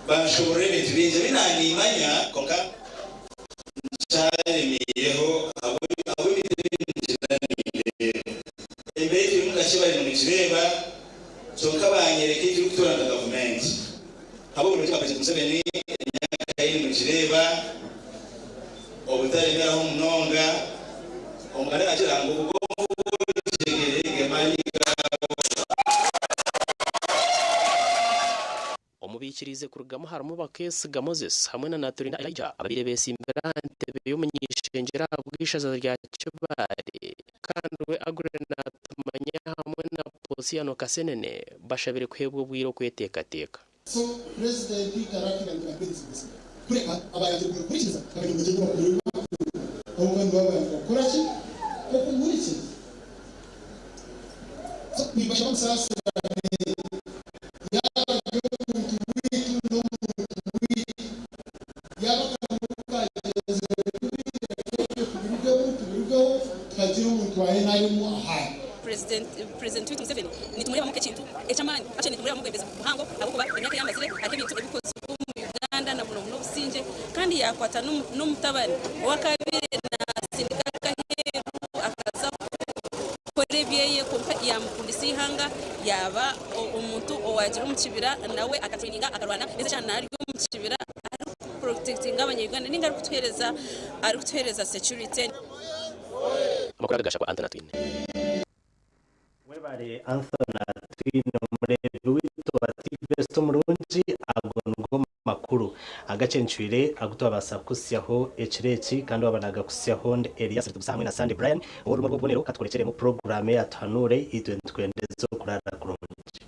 bashobore bitubinze binanimanya konka cyane mireho abo imbere y'umugashibari mu kireba cyonka banyereke cyo gutorana government abo buri cyo President Museveni nyakaye mu kireba obutari ngaraho munonga omugane akira ngo ubwo tegerege manika omubikirize kurugamo harimo bakesiga Moses hamwe na Naturina Elijah ababire besimbera ntebe y'umunyishengera bwishaza rya Cyobare kandi we agrena tumanya hamwe na Posiano Kasenene bashabire kwebwe bwiro kwetekateka. So President Taraki and Kabenzi kureka abayaje kurikiza kandi mu gihe bakuru abo kandi bakora iki ko kumurikiza so nibasha musasa President Museveni nitumureba muke kintu echamani ache nitumureba mugembeza kuhango abukuba emyaka yamazire ate bintu ebikoze mu Uganda na muno busingye kandi yakwata n'umutabani wakabire na sindika heru akaza korebyeye kompa yamukundisi hanga yaba umuntu owagira mu kibira nawe akatraininga akarwana neza cyane ari mu kibira protecting abanyarwanda ninga ari kutuhereza security amakuru agasha kwa Anthony webare Anthony Twino murebi wito ativesto murunji agongo makuru agacencwire agutwabasa kusyaho ecireki kandi wabanaga kusyaho nde Elias Rutugusa hamwe na Sande Brian urumo rw'ubonero katwerekere mu programme ya Tanure itwendezo kurara kurunji.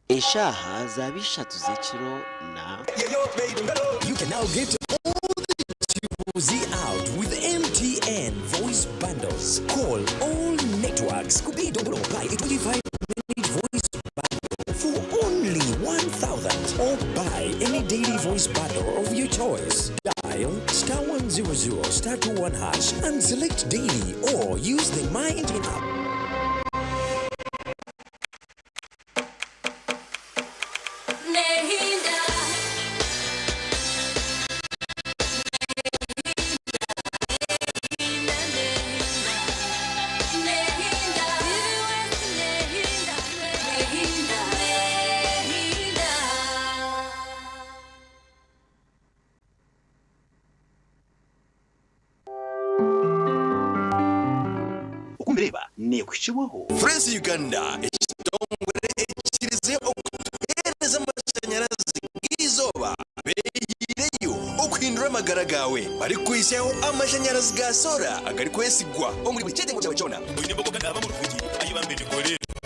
Eshaha zabishatu z'ekiro na You can now get all the Tuzi out with MTN voice bundles. Call all networks. Could be double buy a 25-minute voice bundle for only 1,000 or buy any daily voice bundle of your choice. Dial *100 *21# and select daily or use the My MTN app. Friends Uganda ekitongole ekirize okutuhereza amashanyarazi g'izuba beeyireyo okuhindura amagara gawe bari kwisaho amashanyarazi ga sola agari kwesigwa omuli buli kyetengo kyawe kyona olina embogoga gava mu lufugi ayibambedde golero